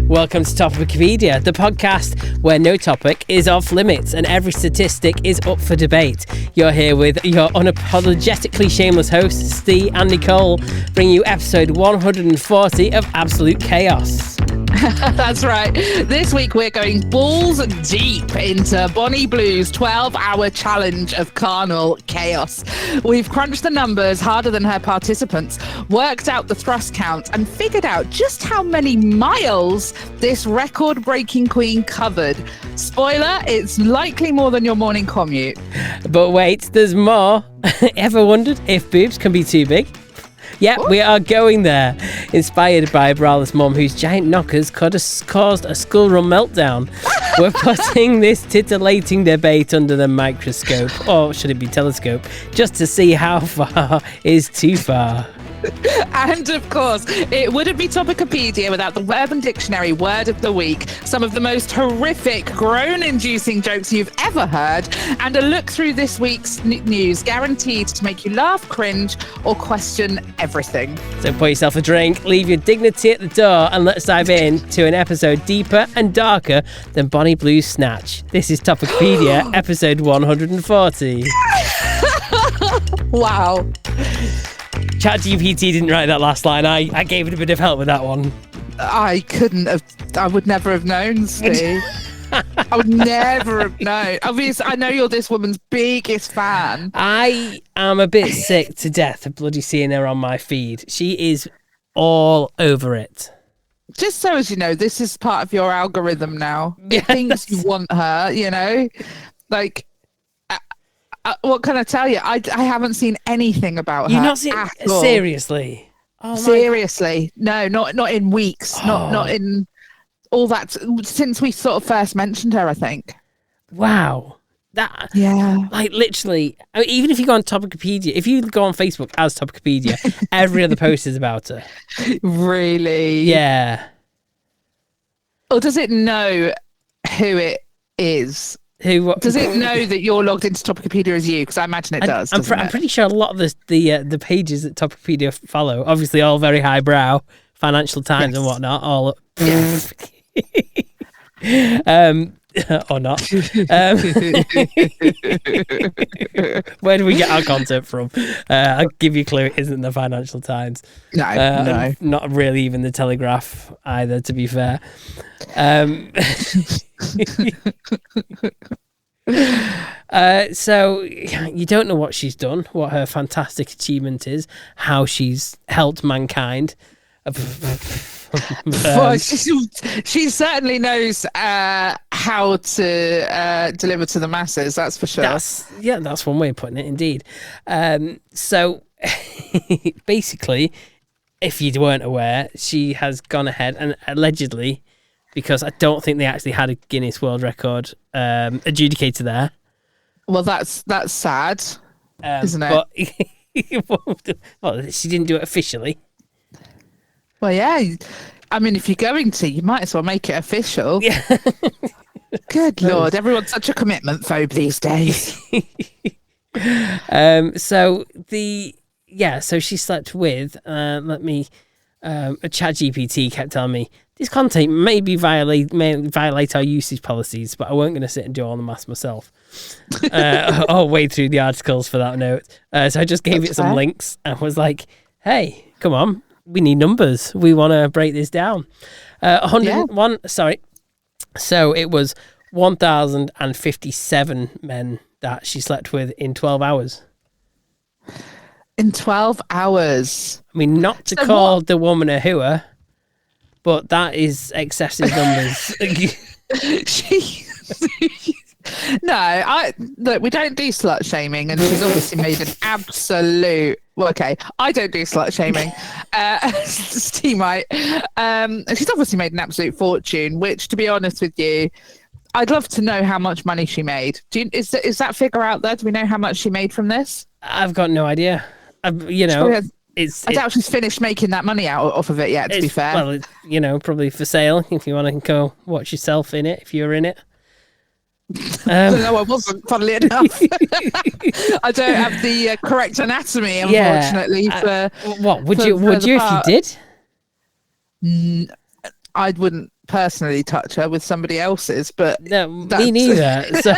Welcome to Topicopedia, the podcast where no topic is off limits and every statistic is up for debate. You're here with your unapologetically shameless hosts, Steve and Nicole, bringing you episode 140 of Absolute Chaos. That's right. This week we're going balls deep into Bonnie Blue's 12-hour challenge of carnal chaos. We've crunched the numbers harder than her participants, worked out the thrust count, and figured out just how many miles this record-breaking queen covered. Spoiler, it's likely more than your morning commute. But wait, there's more. Ever wondered if boobs can be too big? Yeah, we are going there. Inspired by Brala's mum, whose giant knockers caused a schoolroom meltdown. We're putting this titillating debate under the microscope, or should it be telescope, just to see how far is too far. And of course, it wouldn't be Topicopedia without the Urban Dictionary word of the week, some of the most horrific, groan-inducing jokes you've ever heard, and a look through this week's news guaranteed to make you laugh, cringe, or question everything. So pour yourself a drink, leave your dignity at the door, and let's dive in to an episode deeper and darker than Bonnie Blue's Snatch. This is Topicopedia, episode 140. Wow. ChatGPT didn't write that last line. I gave it a bit of help with that one. I would never have known, Steve. I would never have known. Obviously, I know you're this woman's biggest fan. I am a bit sick to death of bloody seeing her on my feed. She is all over it. Just so as you know, this is part of your algorithm now. It thinks you want her, you know? Like... what can I tell you? I haven't seen anything about her. You've not seen seriously? Oh, seriously? No, not in weeks. Oh. Not in all that since we sort of first mentioned her. I think. Wow. Like literally. I mean, even if you go on Topicopedia, if you go on Facebook as Topicopedia, every other post is about her. Really? Yeah. Or does it know who it is? Does it know that you're logged into Topicopedia as you? Because I imagine it does. I'm pretty sure a lot of the pages that Topicopedia follow, obviously all very highbrow, Financial Times and whatnot, all yes. or not. Where do we get our content from? I'll give you a clue. It isn't the Financial Times. No. Not really even the Telegraph either, to be fair. So you don't know what she's done, what her fantastic achievement is, how she's helped mankind. Well, she certainly knows how to deliver to the masses, that's for sure. That's one way of putting it, indeed. So basically, if you weren't aware, she has gone ahead and allegedly, because I don't think they actually had a Guinness World Record adjudicator there. Well, that's sad, isn't it? Well, she didn't do it officially. Well, yeah. I mean, if you're going to, you might as well make it official. Yeah. Good Lord, everyone's such a commitment phobe these days. So she slept with, a ChatGPT kept telling me, this content may violate our usage policies, but I weren't going to sit and do all the maths myself. All way through the articles for that note. So I just gave it some links and was like, hey, come on, we need numbers. We want to break this down. 101, sorry. So it was 1,057 men that she slept with in 12 hours. In 12 hours? I mean, not to call the woman a hooer, but that is excessive numbers. Look, we don't do slut shaming, and she's obviously made an absolute. Well, okay, I don't do slut shaming. Steve might. She's obviously made an absolute fortune. Which, to be honest with you, I'd love to know how much money she made. Is that figure out there? Do we know how much she made from this? I've got no idea. I doubt she's finished making that money off of it yet, to be fair. Well, probably for sale if you want to go watch yourself in it, if you're in it. No, I wasn't, funnily enough. I don't have the correct anatomy, unfortunately. Would you if you did? I wouldn't personally touch her with somebody else's, but No, me neither. So,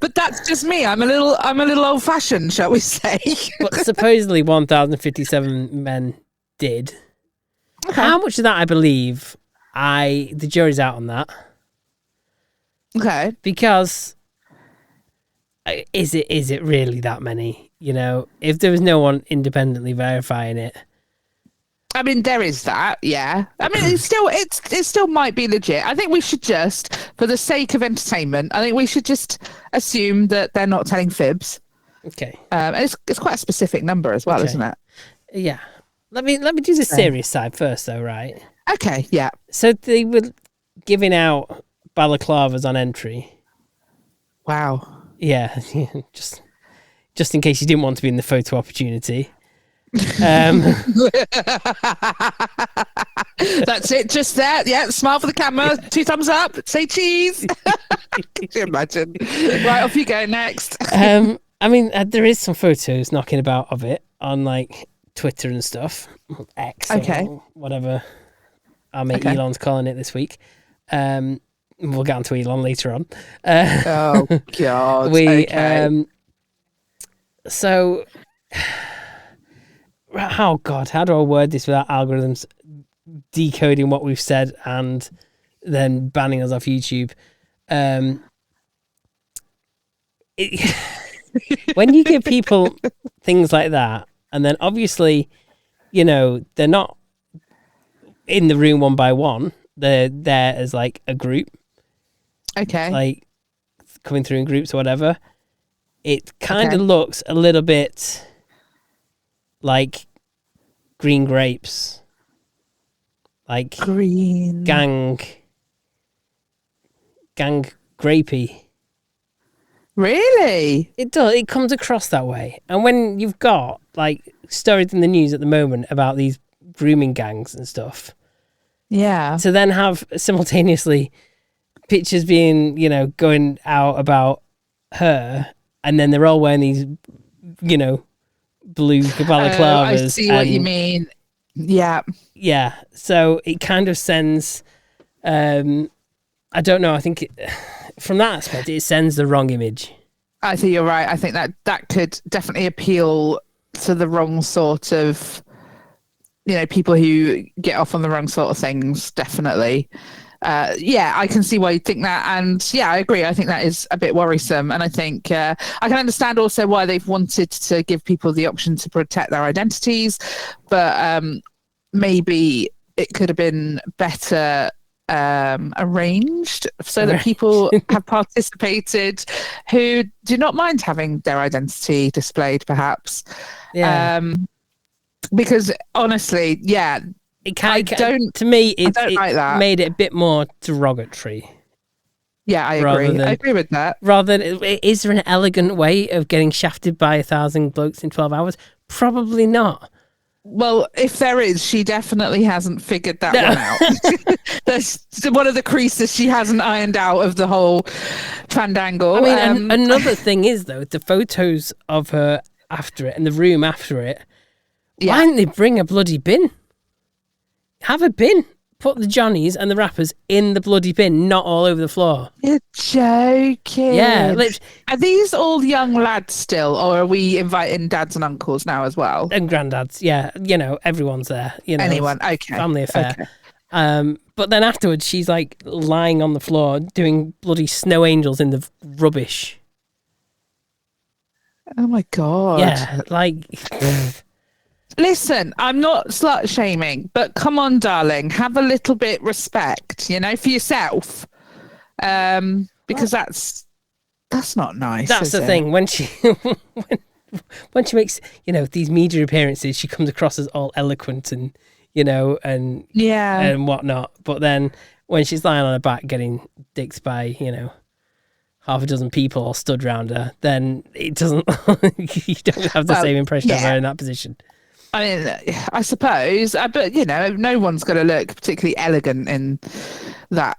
but that's just me. I'm a little old fashioned, shall we say? but supposedly 1,057 men did. Okay. How much of that I believe? The jury's out on that. Okay. Because is it really that many? You know, if there was no one independently verifying it. I mean, there is that, yeah. I mean, it still might be legit. I think we should just, for the sake of entertainment, I think we should just assume that they're not telling fibs. Okay. And it's quite a specific number as well, isn't it? Yeah. Let me do the serious side first, though, right? Okay. Yeah. So they were giving out balaclavas on entry. Wow. Yeah, just in case you didn't want to be in the photo opportunity. That's it, just that. Yeah, smile for the camera, 2 thumbs up, say cheese. Can you imagine? Right, off you go, next. I mean, there is some photos knocking about of it on like Twitter and stuff, X or whatever our mate Elon's calling it this week. We'll get onto Elon later on. Oh God. So, oh God, how do I word this without algorithms decoding what we've said and then banning us off YouTube? When you give people things like that, and then obviously, you know, they're not in the room one by one, they're there as like a group. Okay. Like coming through in groups or whatever. It kind of looks a little bit like green grapes. Like green gang grapey. Really? It does. It comes across that way. And when you've got like stories in the news at the moment about these grooming gangs and stuff. Yeah. To then have simultaneously pictures being, you know, going out about her, and then they're all wearing these, you know, blue balaclavas. I see what you mean. Yeah. Yeah. So it kind of sends, I don't know, I think from that aspect, it sends the wrong image. I think you're right. I think that could definitely appeal to the wrong sort of, you know, people who get off on the wrong sort of things, definitely. Yeah, I can see why you think that. And yeah, I agree. I think that is a bit worrisome. And I think I can understand also why they've wanted to give people the option to protect their identities. But maybe it could have been better arranged so that people have participated who do not mind having their identity displayed, perhaps. Yeah. Because honestly, yeah, to me, it like that. Made it a bit more derogatory. Yeah, I agree. I agree with that. Rather than, is there an elegant way of getting shafted by 1,000 blokes in 12 hours? Probably not. Well, if there is, she definitely hasn't figured that one out. That's one of the creases she hasn't ironed out of the whole fandangle. I mean, another thing is, though, the photos of her after it and the room after it, why didn't they bring a bloody bin? Have a bin. Put the Johnnies and the rappers in the bloody bin, not all over the floor. You're joking. Yeah. Are these all young lads still, or are we inviting dads and uncles now as well? And granddads, yeah. You know, everyone's there. You know, anyone, okay. Family affair. Okay. But then afterwards, she's like lying on the floor doing bloody snow angels in the rubbish. Oh my God. Yeah, like... Listen, I'm not slut shaming, but come on, darling, have a little bit respect, you know, for yourself, because that's not nice. That's the thing. When she when she makes, you know, these media appearances, she comes across as all eloquent and, you know, and whatnot. But then when she's lying on her back getting dicked by, you know, half a dozen people all stood around her, then it doesn't. You don't have the same impression of her in that position. I mean, I suppose, but you know, no one's going to look particularly elegant in that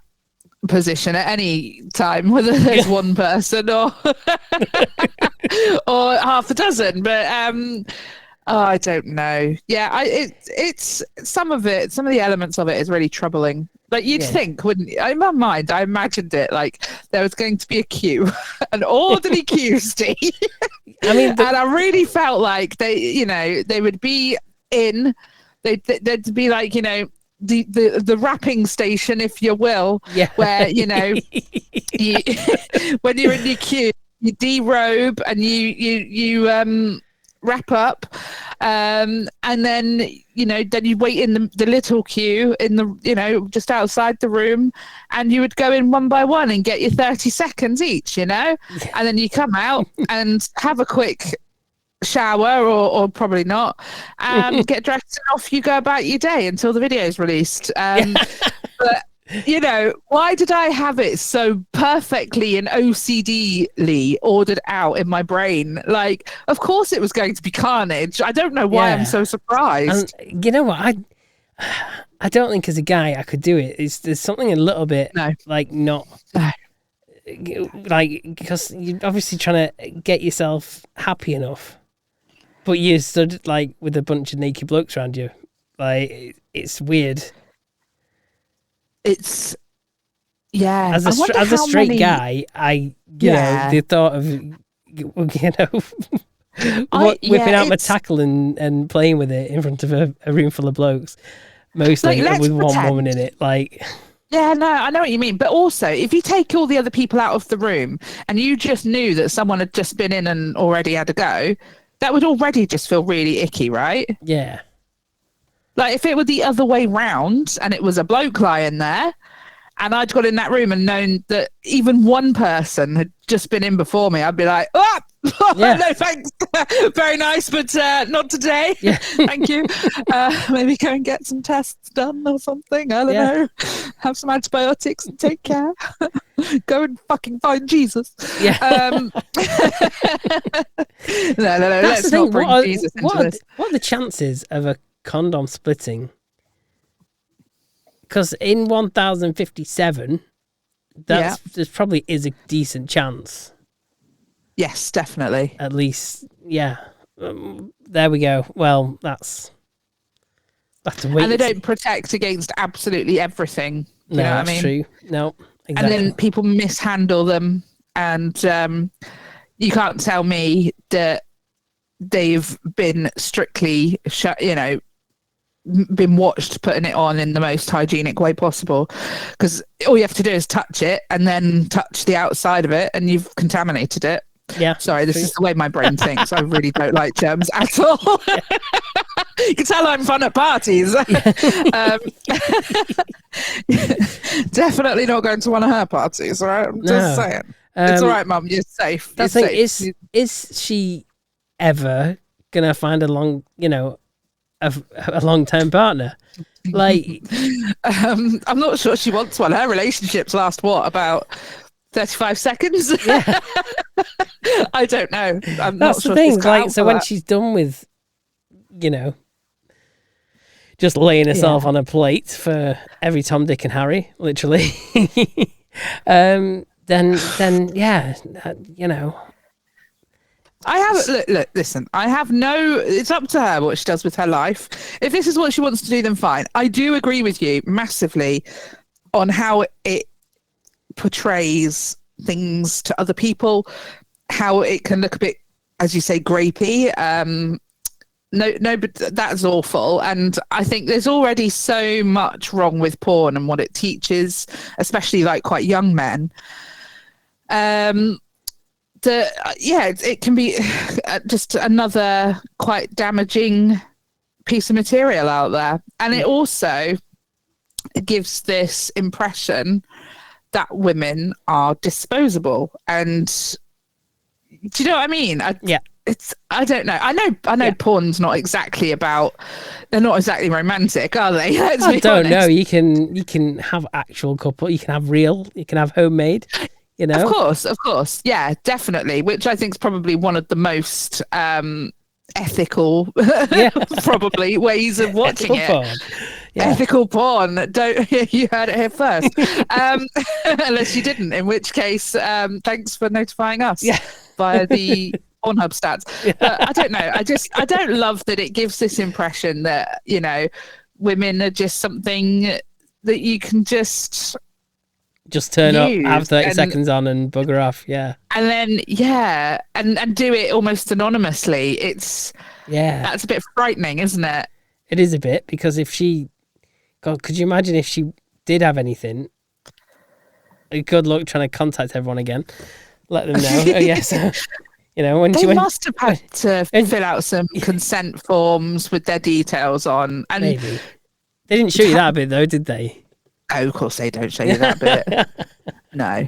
position at any time, whether there's one person or or half a dozen. But Oh, I don't know. Yeah, it's some of it, some of the elements of it is really troubling. Like you'd think, wouldn't you? In my mind, I imagined it like there was going to be a queue, an orderly queue, Steve. I mean, and I really felt like they would be in, they'd be like, the wrapping station, if you will, where, you, when you're in your queue, you derobe and you wrap up, and then then you wait in the little queue in the just outside the room, and you would go in one by one and get your 30 seconds each, and then you come out and have a quick shower or probably not, get dressed and off you go about your day until the video is released. But why did I have it so perfectly and OCD-ly ordered out in my brain? Like, of course it was going to be carnage. I don't know why I'm so surprised. And you know what? I don't think as a guy I could do it. There's something a little bit like not... Like, because you're obviously trying to get yourself happy enough, but you stood like with a bunch of naked blokes around you. Like, it's weird. As a straight guy, the thought of whipping out my tackle and playing with it in front of a room full of blokes, mostly with one woman in it, like. Yeah, no, I know what you mean. But also, if you take all the other people out of the room and you just knew that someone had just been in and already had a go, that would already just feel really icky, right? Yeah. Like if it were the other way round and it was a bloke lying there and I'd got in that room and known that even one person had just been in before me, I'd be like, no thanks, very nice, but not today. Thank you. Maybe go and get some tests done or something. I don't know. Have some antibiotics and take care. Go and fucking find Jesus. No, let's not bring Jesus into this. What are the chances of a condom splitting? Because in 1057, there's probably is a decent chance. Yes, definitely. At least, there we go. Well, that's a wait. And they don't protect against absolutely everything. You know what I mean? True. No, exactly. And then people mishandle them, and you can't tell me that they've been strictly, been watched putting it on in the most hygienic way possible, because all you have to do is touch it and then touch the outside of it and you've contaminated it. Sorry, this is the way my brain thinks. I really don't like germs at all. You can tell I'm fun at parties. Definitely not going to one of her parties, all right? I'm just saying. It's all right, Mum, you're safe. That's the thing, is she ever gonna find a long-term partner? Like, I'm not sure she wants one. Her relationships last about 35 seconds. I don't know. I'm that's not sure the thing. Like, so when she's done with, just laying herself on a plate for every Tom, Dick, and Harry, literally, then I have look, listen, I have it's up to her what she does with her life. If this is what she wants to do, then fine. I do agree with you massively on how it portrays things to other people, how it can look a bit, as you say, grapey. But that's awful. And I think there's already so much wrong with porn and what it teaches, especially like quite young men. It can be just another quite damaging piece of material out there. And it also gives this impression that women are disposable. And do you know what I mean? I don't know. I know porn's not exactly they're not exactly romantic, are they? I don't know. You can have actual couple, you can have real, you can have homemade. Of course. Yeah, definitely. Which I think is probably one of the most ethical, probably, ways of watching it. Porn. Yeah. Ethical porn. Don't you heard it here first? Unless you didn't, in which case, thanks for notifying us via the Pornhub stats. But I don't know. I don't love that it gives this impression that, you know, women are just something that you can just turn up, have 30 seconds on and bugger off. Yeah. And then, and do it almost anonymously. That's a bit frightening, isn't it? It is a bit, because God, could you imagine if she did have anything? Good luck trying to contact everyone again. Let them know. Oh, yes. You know, when they must have had to fill out some consent forms with their details on. And maybe. They didn't show you that bit, though, did they? Oh, of course they don't show you that bit. No.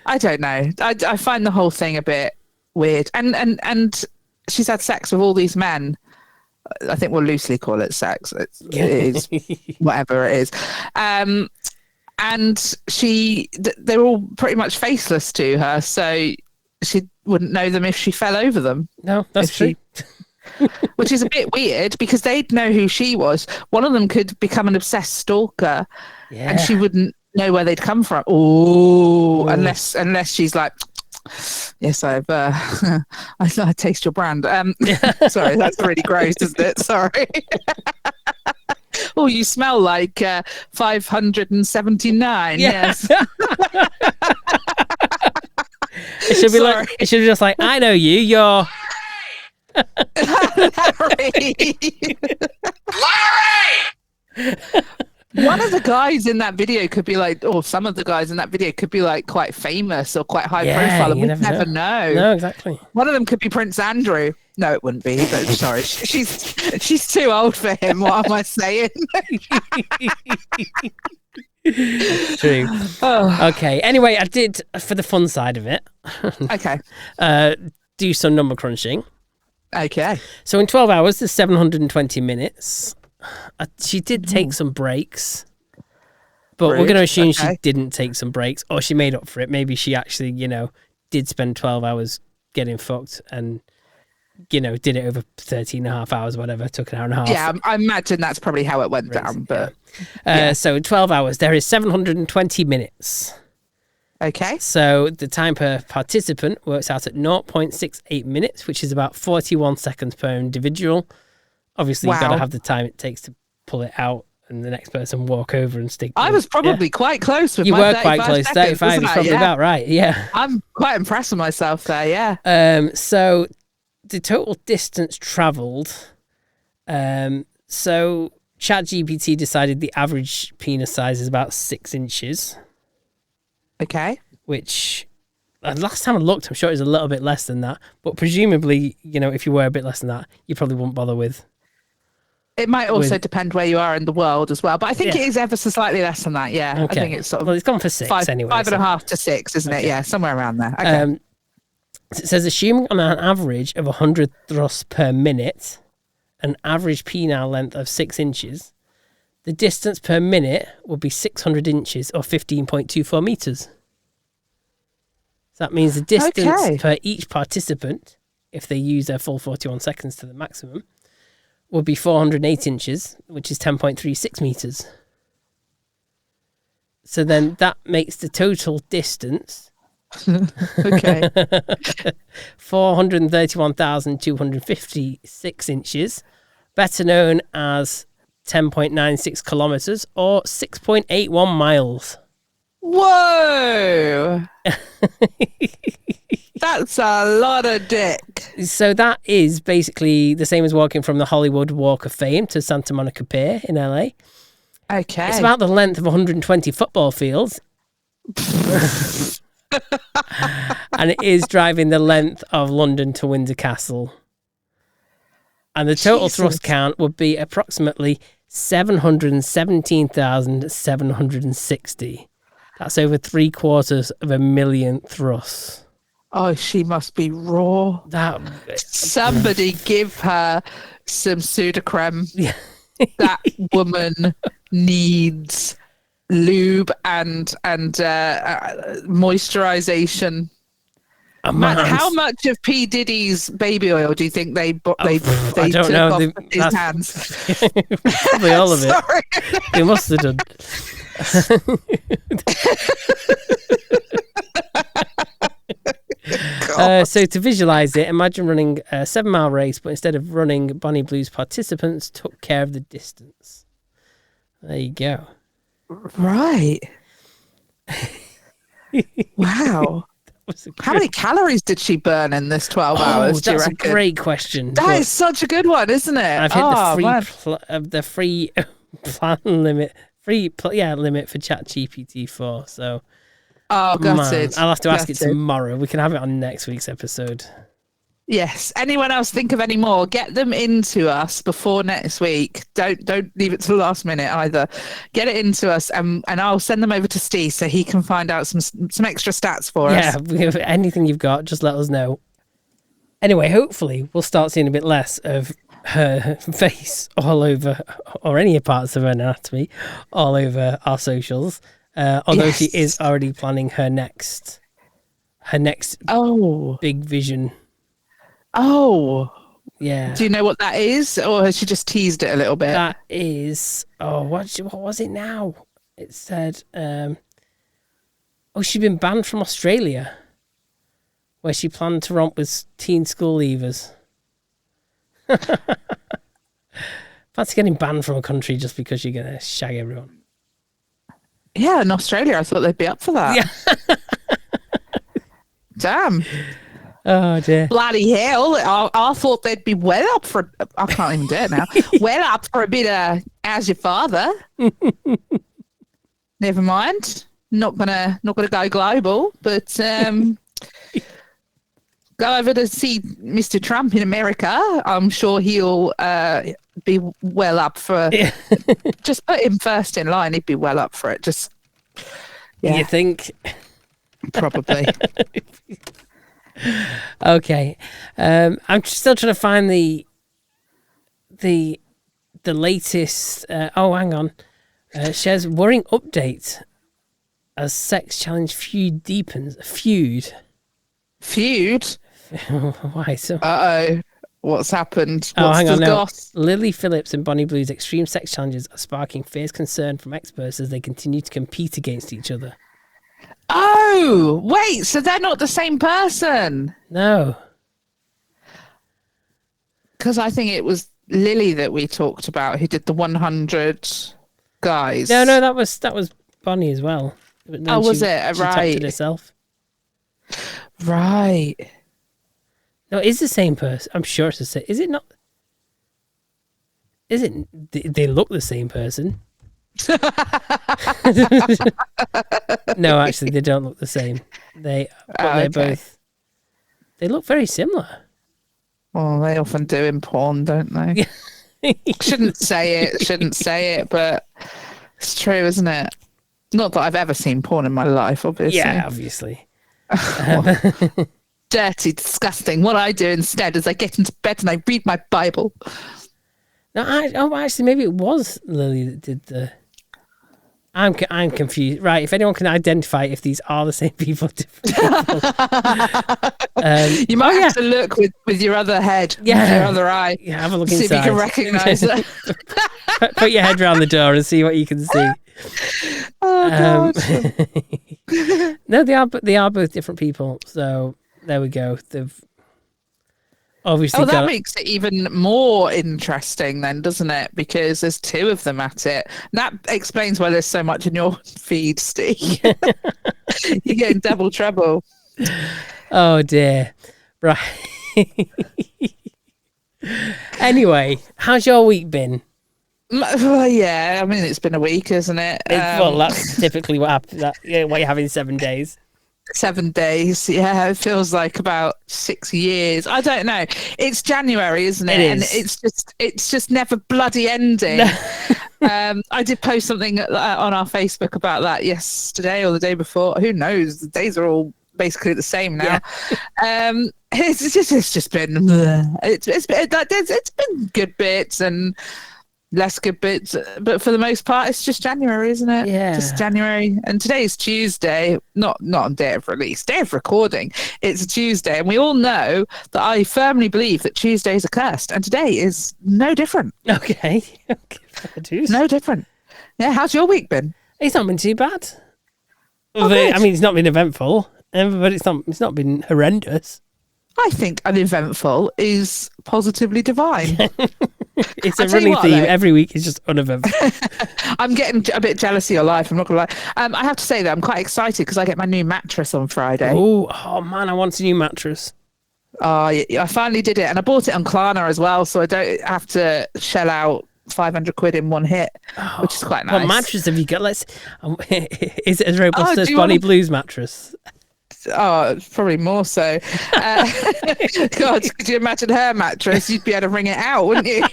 I don't know. I find the whole thing a bit weird. And she's had sex with all these men. I think we'll loosely call it sex. It is whatever it is. And they're all pretty much faceless to her, so she wouldn't know them if she fell over them. No, that's true. Which is a bit weird, because they'd know who she was. One of them could become an obsessed stalker, and she wouldn't know where they'd come from. Oh, unless she's like, yes, I taste your brand. Sorry, that's really gross, isn't it? Sorry. Oh, you smell like 579. Yes. It should be like, it should be just like, I know you. You're Larry. One of the guys in that video could be like, or some of the guys in that video could be like quite famous or quite high profile, and we never know. No, exactly. One of them could be Prince Andrew. No, it wouldn't be. But sorry, she's too old for him. What am I saying? True. Okay. Anyway, I did, for the fun side of it. Okay. Do some number crunching. Okay. So in 12 hours, there's 720 minutes. She did take some breaks, but we're going to assume she didn't take some breaks, or she made up for it. Maybe she actually, you know, did spend 12 hours getting fucked and, you know, did it over 13 and a half hours, whatever, took an hour and a half. Yeah, I imagine that's probably how it went down. But So in 12 hours, there is 720 minutes. Okay. So the time per participant works out at 0.68 minutes, which is about 41 seconds per individual. Obviously, you've got to have the time it takes to pull it out and the next person walk over and stick. I was probably quite close with you my 35 were quite close. 35 is probably about right, yeah. I'm quite impressed with myself there, yeah. So the total distance travelled. So ChatGPT decided the average penis size is about 6 inches. Okay. Which, last time I looked, I'm sure it was a little bit less than that. But presumably, you know, if you were a bit less than that, you probably wouldn't bother with. It might also depend where you are in the world as well. But I think it is ever so slightly less than that, yeah. Okay. I think it's sort of... Well, it's gone for 6 anyway. 5.5 to 6, isn't it? Yeah, somewhere around there. Okay. It says, assuming on an average of 100 thrusts per minute, an average penile length of 6 inches, the distance per minute would be 600 inches or 15.24 meters. So that means the distance per each participant, if they use their full 41 seconds to the maximum, would be 408 inches, which is 10.36 meters. So then that makes the total distance 431,256 inches, better known as 10.96 kilometers or 6.81 miles. Whoa! That's a lot of dick. So that is basically the same as walking from the Hollywood Walk of Fame to Santa Monica Pier in LA. Okay. It's about the length of 120 football fields. And it is driving the length of London to Windsor Castle. And the total thrust count would be approximately 717,760. That's over 750,000 thrusts. Oh, she must be raw. Somebody give her some Sudocrem. Yeah. That woman needs lube and moisturization. Matt, how much of P. Diddy's baby oil do you think they took off his hands? Probably all of it. They must have done. So to visualize it, imagine running a 7-mile race, but instead of running, Bonnie Blues participants took care of the distance. There you go. Right. Wow. How many calories did she burn in this 12 hours? That's a great question. That is such a good one, isn't it? I've hit the free plan limit. Limit for ChatGPT-4. So, gutted. I'll have to ask it tomorrow. We can have it on next week's episode. Yes. Anyone else think of any more? Get them into us before next week. Don't leave it to the last minute either. Get it into us, and I'll send them over to Steve so he can find out some extra stats for us. Yeah, anything you've got, just let us know. Anyway, hopefully we'll start seeing a bit less of her face all over, or any parts of her anatomy, all over our socials. Although she is already planning her next big vision. Oh, yeah. Do you know what that is, or has she just teased it a little bit? That is, what was it now? It said, she'd been banned from Australia, where she planned to romp with teen school leavers. Fancy getting banned from a country just because you're going to shag everyone. Yeah, in Australia, I thought they'd be up for that. Yeah. Damn. Oh dear. Bloody hell. I thought they'd be well up for, I can't even do it now, well up for a bit of As Your Father. Never mind. Not gonna go global, but go over to see Mr. Trump in America. I'm sure he'll be well up for, just put him first in line. He'd be well up for it. Just, yeah. You think? Probably. Okay, I'm still trying to find the latest. Hang on. Shares worrying update as sex challenge feud deepens. Feud. Why so? What's happened? Hang on. No. Lily Phillips and Bonnie Blue's extreme sex challenges are sparking fierce concern from experts as they continue to compete against each other. Oh, wait, so they're not the same person? No. Because I think it was Lily that we talked about who did the 100 guys. No, that was Bonnie as well. Was it? She right. She herself. Right. No, it's the same person. I'm sure it's the same. Is it not? Is it? They look the same person. No, actually, they don't look the same. They're both. They look very similar. Well, they often do in porn, don't they? Shouldn't say it, but it's true, isn't it? Not that I've ever seen porn in my life, obviously. Yeah, obviously. Dirty, disgusting. What I do instead is I get into bed and I read my Bible. No, actually, maybe it was Lily that did the. I'm confused. Right, if anyone can identify if these are the same people, different people. You might have to look with your other head, your other eye. Yeah, have a look see inside. See if you can recognise it. Put your head around the door and see what you can see. Oh God! No, they are both different people. So there we go. They've obviously. That makes it even more interesting, then, doesn't it? Because there's two of them at it. And that explains why there's so much in your feed, Steve. You're getting double trouble. Oh dear. Right. Anyway, how's your week been? Well, yeah, I mean, it's been a week, isn't it? Well, that's typically what happens. What you have in 7 days. 7 days, yeah. It feels like about 6 years. I don't know. It's January, isn't it? It is. And it's just never bloody ending. I did post something on our Facebook about that yesterday or the day before. Who knows? The days are all basically the same now. Yeah. It's just been it's been good bits and less good bits, but for the most part, it's just January, isn't it? Yeah, just January. And today is Tuesday, not on day of release, day of recording. It's a Tuesday, and we all know that I firmly believe that Tuesdays are cursed, and today is no different. Okay. No different. Yeah, how's your week been? It's not been too bad. Oh, I mean, it's not been eventful, but it's not been horrendous. I think uneventful is positively divine. It's I a tell you running what, theme. though. Every week is just uneventful. I'm getting a bit jealous of your life. I'm not gonna lie. I have to say that I'm quite excited because I get my new mattress on Friday. Oh man, I want a new mattress. Oh, yeah, I finally did it, and I bought it on Klarna as well, so I don't have to shell out 500 quid in one hit, which is quite nice. What mattress have you got? Is it as robust as do you Bonnie wanna- Blue's mattress? Oh, probably more so. God, could you imagine her mattress? You'd be able to wring it out, wouldn't you?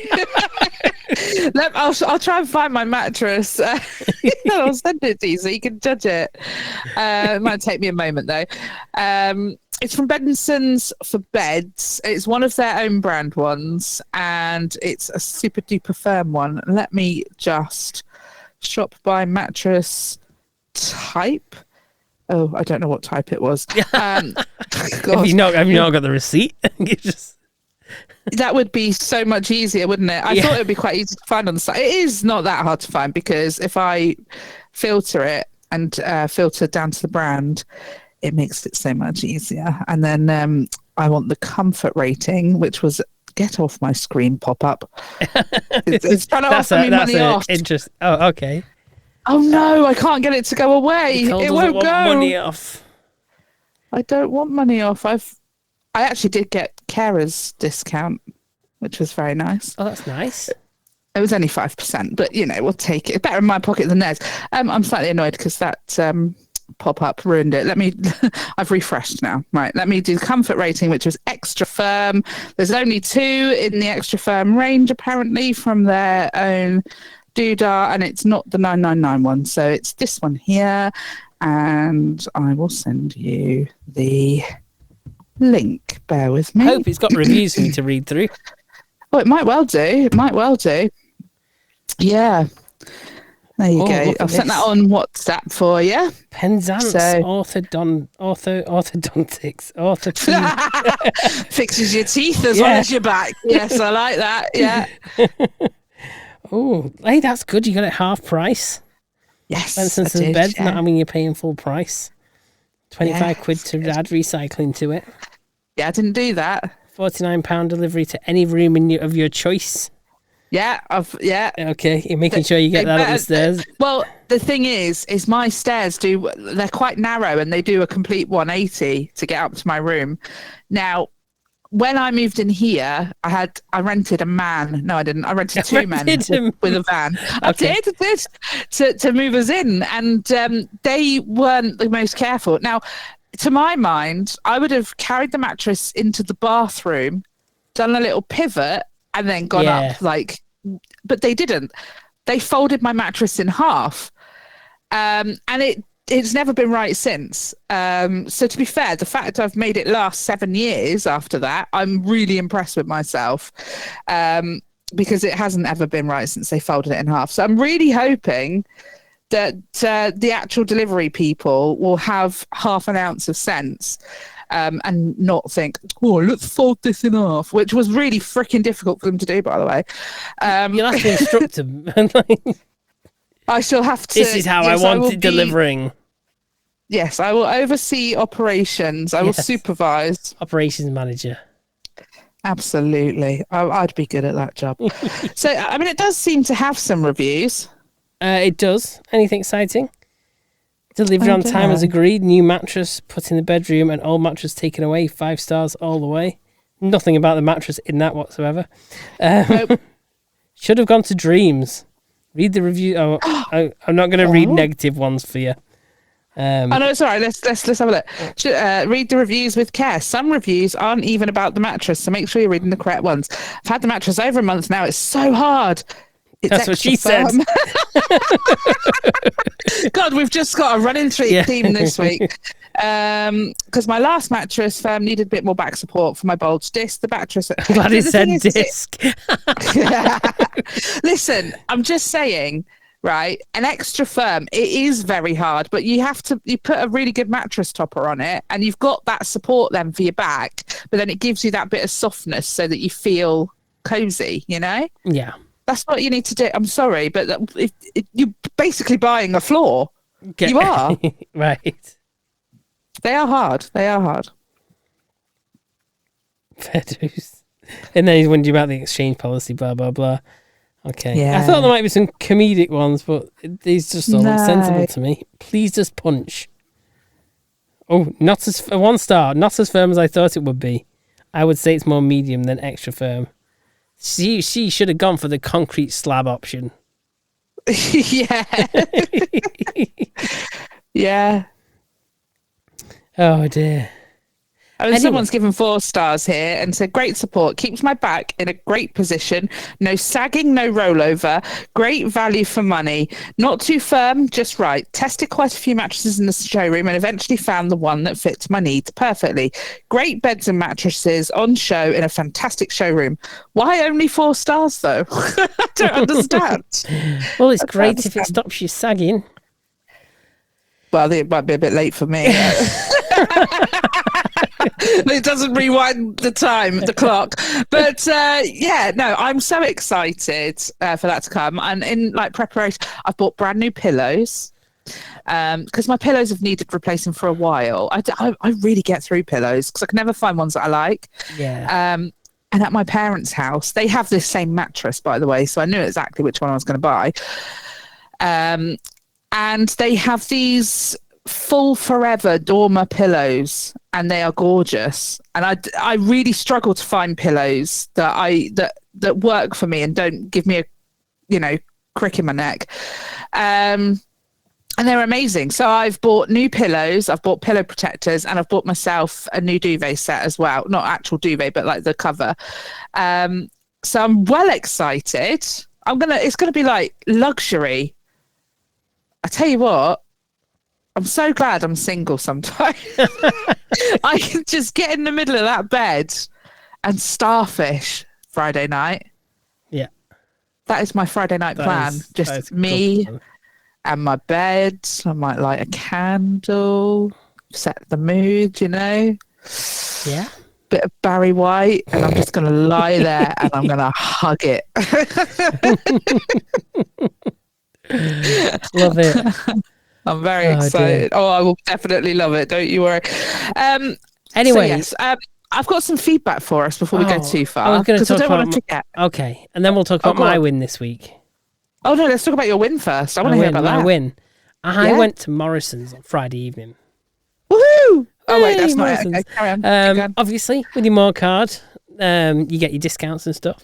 I'll try and find my mattress. I'll send it to you so you can judge it. It might take me a moment though. It's from Benson's for beds. It's one of their own brand ones, and it's a super duper firm one. Let me just shop by mattress type. Oh, I don't know what type it was. Have you not got the receipt? That would be so much easier, wouldn't it? I thought it would be quite easy to find on the site. It is not that hard to find because if I filter it and filter down to the brand, it makes it so much easier. And then I want the comfort rating, which was get off my screen pop up. It's trying to offer me money off. Interest. Oh, okay. Oh no, I can't get it to go away. It won't go. Money off. I don't want money off. I actually did get carers discount, which was very nice. Oh, that's nice. It was only 5%, but we'll take it. Better in my pocket than theirs. I'm slightly annoyed because that pop-up ruined it. I've refreshed now. Right, let me do the comfort rating, which was extra firm. There's only 2 in the extra firm range, apparently, from their own doodah, and it's not the 999 one, so it's this one here, and I will send you the link. Bear with me. I hope it's got reviews for you to read through. Oh, it might well do. Yeah. There you go. I've sent that on WhatsApp for you. Penzance orthodontics. Fixes your teeth as well as your back. Yes, I like that. Yeah. Oh, hey, that's good. You got it half price. Yes. Benson's beds, not having you paying full price. 25 quid to add recycling to it. Yeah, I didn't do that. £49 delivery to any room of your choice. Yeah, Okay, you're making sure you get that up the stairs. Well, the thing is my stairs they're quite narrow and they do a complete 180 to get up to my room. Now, when I moved in here, I rented a man. No, I didn't. I rented 2 men with a van. Okay. I did to move us in, and they weren't the most careful. Now, to my mind, I would have carried the mattress into the bathroom, done a little pivot, and then gone up but they didn't. They folded my mattress in half, and it's never been right since. So to be fair, the fact I've made it last 7 years after that, I'm really impressed with myself, because it hasn't ever been right since they folded it in half. So I'm really hoping that the actual delivery people will have half an ounce of sense, and not think, oh, let's fold this in half, which was really freaking difficult for them to do, by the way. You'll have to instruct them. I shall have to. This is how I want it delivering. Yes, I will oversee operations. I will supervise. Operations manager. Absolutely. I'd be good at that job. So, I mean, it does seem to have some reviews. It does. Anything exciting? Delivery on time as agreed. New mattress put in the bedroom and old mattress taken away. 5 stars all the way. Nothing about the mattress in that whatsoever. Nope. Should have gone to Dreams. Read the review. I'm not going to read negative ones for you. Oh no, it's all right. Let's have a look. Read the reviews with care. Some reviews aren't even about the mattress, so make sure you're reading the correct ones. I've had the mattress over a month now. It's so hard. That's what she said. God, we've just got a running theme this week. Because my last mattress needed a bit more back support for my bulge disc. The mattress. I'm glad it said disc. Listen, I'm just saying, right? An extra firm. It is very hard, but you put a really good mattress topper on it, and you've got that support then for your back. But then it gives you that bit of softness so that you feel cozy. Yeah. That's what you need to do. I'm sorry, but you're basically buying a floor. You are. Right. They are hard. Fair dues. And then he's wondering about the exchange policy, blah, blah, blah. Okay. Yeah. I thought there might be some comedic ones, but these just all look sensible to me. Please just punch. Oh, not as 1 star. Not as firm as I thought it would be. I would say it's more medium than extra firm. She should have gone for the concrete slab option. Yeah. Yeah. Oh dear. Anyway. Someone's given 4 stars here and said, great support, keeps my back in a great position, no sagging, no rollover, great value for money, not too firm, just right. Tested quite a few mattresses in the showroom and eventually found the one that fits my needs perfectly. Great beds and mattresses on show in a fantastic showroom. Why only 4 stars though? I don't understand. Well, it's great if it stops you sagging. Well, I think it might be a bit late for me. It doesn't rewind the clock. But I'm so excited for that to come. And in like preparation, I've bought brand new pillows because my pillows have needed replacing for a while. I really get through pillows because I can never find ones that I like. Yeah. And at my parents' house, they have this same mattress, by the way, so I knew exactly which one I was going to buy. And they have these full forever Dormer pillows, and they are gorgeous. And I really struggle to find pillows that work for me and don't give me a crick in my neck. And they're amazing. So I've bought new pillows, I've bought pillow protectors, and I've bought myself a new duvet set as well. Not actual duvet, but like the cover. So I'm well excited. It's gonna be like luxury. I tell you what, I'm so glad I'm single sometimes. I can just get in the middle of that bed and starfish Friday night. Yeah. That is my Friday night plan. Just me and my bed. I might light a candle, set the mood, Yeah. Bit of Barry White, and I'm just going to lie there and I'm going to hug it. Love it. I'm very excited. Dear. Oh, I will definitely love it. Don't you worry. Anyway, yes, I've got some feedback for us before we go too far. Because I don't want to forget. Okay, and then we'll talk about my win this week. Oh no, let's talk about your win first. I want to hear about that. My win. I went to Morrison's on Friday evening. Woohoo! Oh wait, that's not it. Okay, carry on. Obviously, with your More card, you get your discounts and stuff.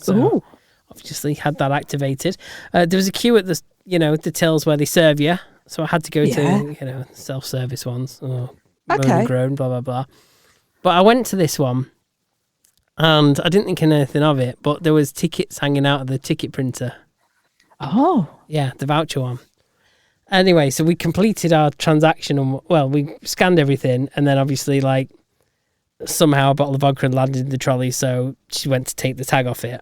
So obviously had that activated. There was a queue at the tills where they serve you, so I had to go to self-service ones. Grown, blah blah blah. But I went to this one, and I didn't think anything of it. But there was tickets hanging out of the ticket printer. Oh, yeah, the voucher one. Anyway, so we completed our transaction, and we scanned everything, and then obviously, like, somehow a bottle of vodka had landed in the trolley, so she went to take the tag off it.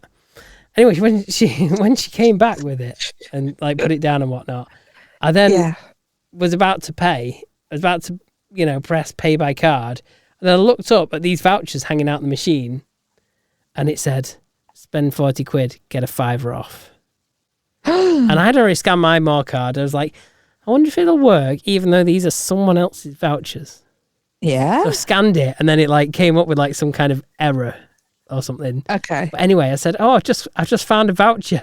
Anyway, when she came back with it and like put it down and whatnot, I then was about to pay. I was about to, press pay by card, and then I looked up at these vouchers hanging out the machine, and it said, "Spend 40 quid, get a £5 off." And I had already scanned my More card. I was like, I wonder if it'll work, even though these are someone else's vouchers. Yeah. So I scanned it, and then it like came up with like some kind of error or something. Okay. But anyway, I said, I've just found a voucher.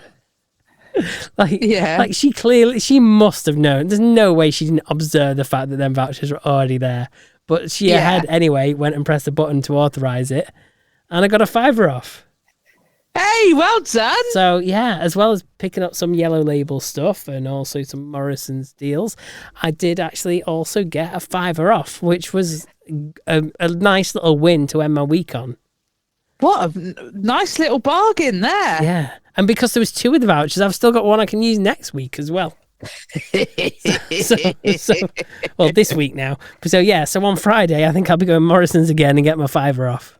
Like she must have known. There's no way she didn't observe the fact that them vouchers were already there. But she had anyway, went and pressed the button to authorize it, and I got a £5 off. Hey, well done. So, yeah, as well as picking up some Yellow Label stuff and also some Morrison's deals, I did actually also get a £5 off, which was a nice little win to end my week on. What a nice little bargain there. Yeah. And because there was 2 of the vouchers, I've still got one I can use next week as well. Well, this week now. So on Friday, I think I'll be going Morrison's again and get my £5 off.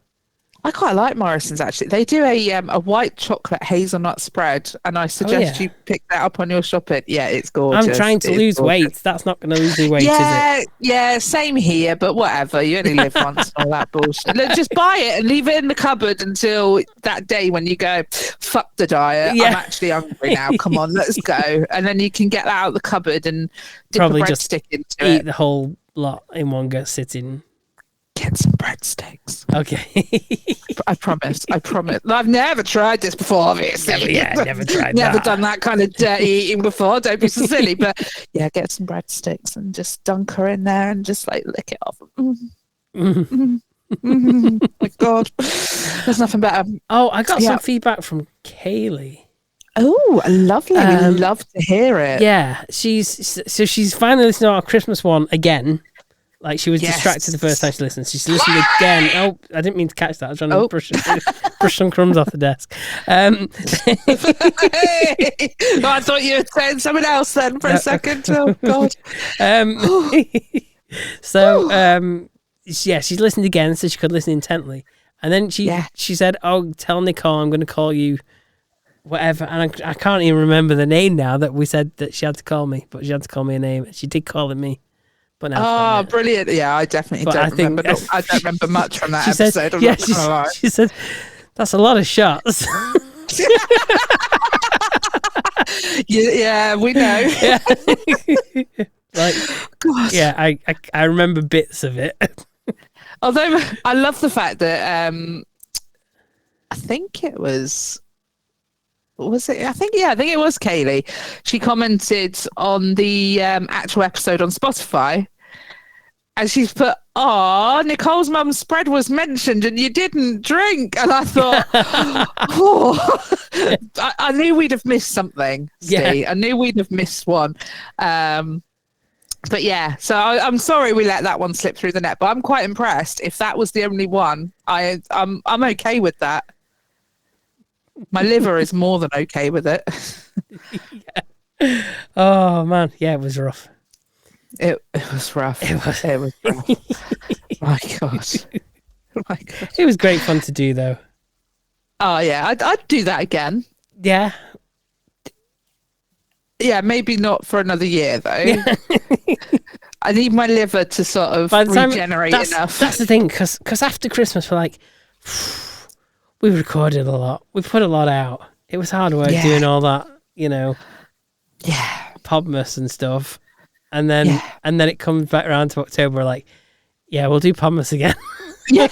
I quite like Morrison's, actually. They do a white chocolate hazelnut spread, and I suggest you pick that up on your shopping. Yeah, it's gorgeous. I'm trying to lose weight. That's not going to lose me weight, is it? Yeah, same here, but whatever. You only live once and all that bullshit. Just buy it and leave it in the cupboard until that day when you go, fuck the diet. Yeah. I'm actually hungry now. Come on, let's go. And then you can get that out of the cupboard and dip probably a just breadstick into eat it. the whole lot in one go sitting. Get some breadsticks. Okay. I promise. I've never tried this before, obviously. Never tried Never that. done that kind of dirty eating before. Don't be so silly. But yeah, get some breadsticks and just dunk her in there and just like lick it off. My God. There's nothing better. Oh, I got some feedback from Kaylee. Oh, lovely. We love to hear it. Yeah, she's finally listening to our Christmas one again. Like, she was distracted the first time she listened. She's listened again. Oh, I didn't mean to catch that. I was trying to brush some crumbs off the desk. I thought you were saying something else then for a second. Oh, God. She's listened again so she could listen intently. And then she said, oh, tell Nicole I'm going to call you whatever. And I can't even remember the name now that we said that she had to call me. But she had to call me a name. And she did call it me. But now brilliant. Yeah, I definitely don't remember. I don't remember much from that episode. She said, that's a lot of shots. Yeah, we know. Yeah. Like, God. Yeah, I remember bits of it. Although I love the fact that I think it was it? I think it was Kaylee. She commented on the actual episode on Spotify, and she's put, "Oh, Nicole's mum's spread was mentioned, and you didn't drink." And I thought, I knew we'd have missed something. Steve. I knew we'd have missed one. But yeah, so I'm sorry we let that one slip through the net. But I'm quite impressed. If that was the only one, I'm okay with that. My liver is more than okay with it. Yeah. Oh man, yeah, it was rough. It was rough. It was rough. My God. It was great fun to do, though. Oh yeah, I'd do that again. Yeah. Yeah, maybe not for another year though. I need my liver to sort of regenerate enough. That's the thing, because after Christmas we're like, we recorded a lot. We put a lot out. It was hard work doing all that, Podmas and stuff. And then it comes back around to October, we're like, yeah, we'll do Podmas again. Yeah.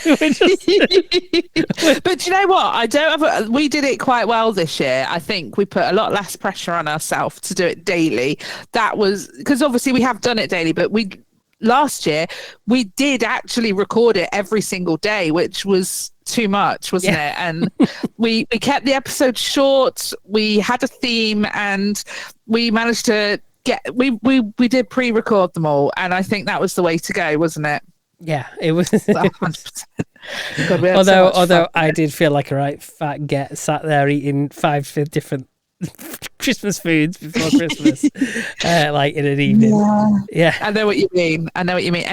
But you know what? We did it quite well this year. I think we put a lot less pressure on ourselves to do it daily. That was because obviously we have done it daily, but last year we did actually record it every single day, which was too much, wasn't it? And we kept the episode short. We had a theme, and we managed to we did pre-record them all, and I think that was the way to go, wasn't it? Yeah, it was. 100%. God, although I did feel like a right fat get sat there eating 5 different Christmas foods before Christmas, like in an evening. Yeah. I know what you mean. And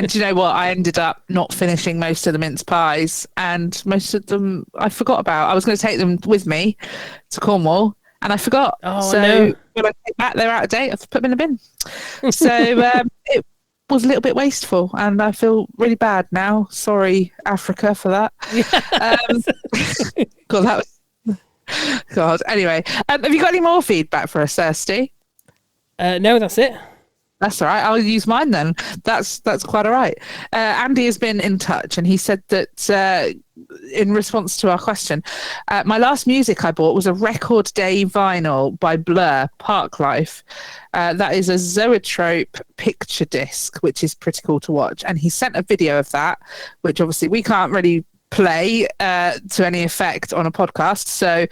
do you know what? I ended up not finishing most of the mince pies, and most of them I forgot about. I was going to take them with me to Cornwall, and I forgot. Oh, so no. when I came back, they were out of date. I've put them in the bin. So it was a little bit wasteful, and I feel really bad now. Sorry, Africa, for that. God. Anyway, have you got any more feedback for us, Steve? No, that's it. That's all right. I'll use mine then. That's quite all right. Andy has been in touch, and he said that in response to our question, my last music I bought was a Record Day vinyl by Blur, Park Life. That is a Zoetrope picture disc, which is pretty cool to watch. And he sent a video of that, which obviously we can't really play to any effect on a podcast. So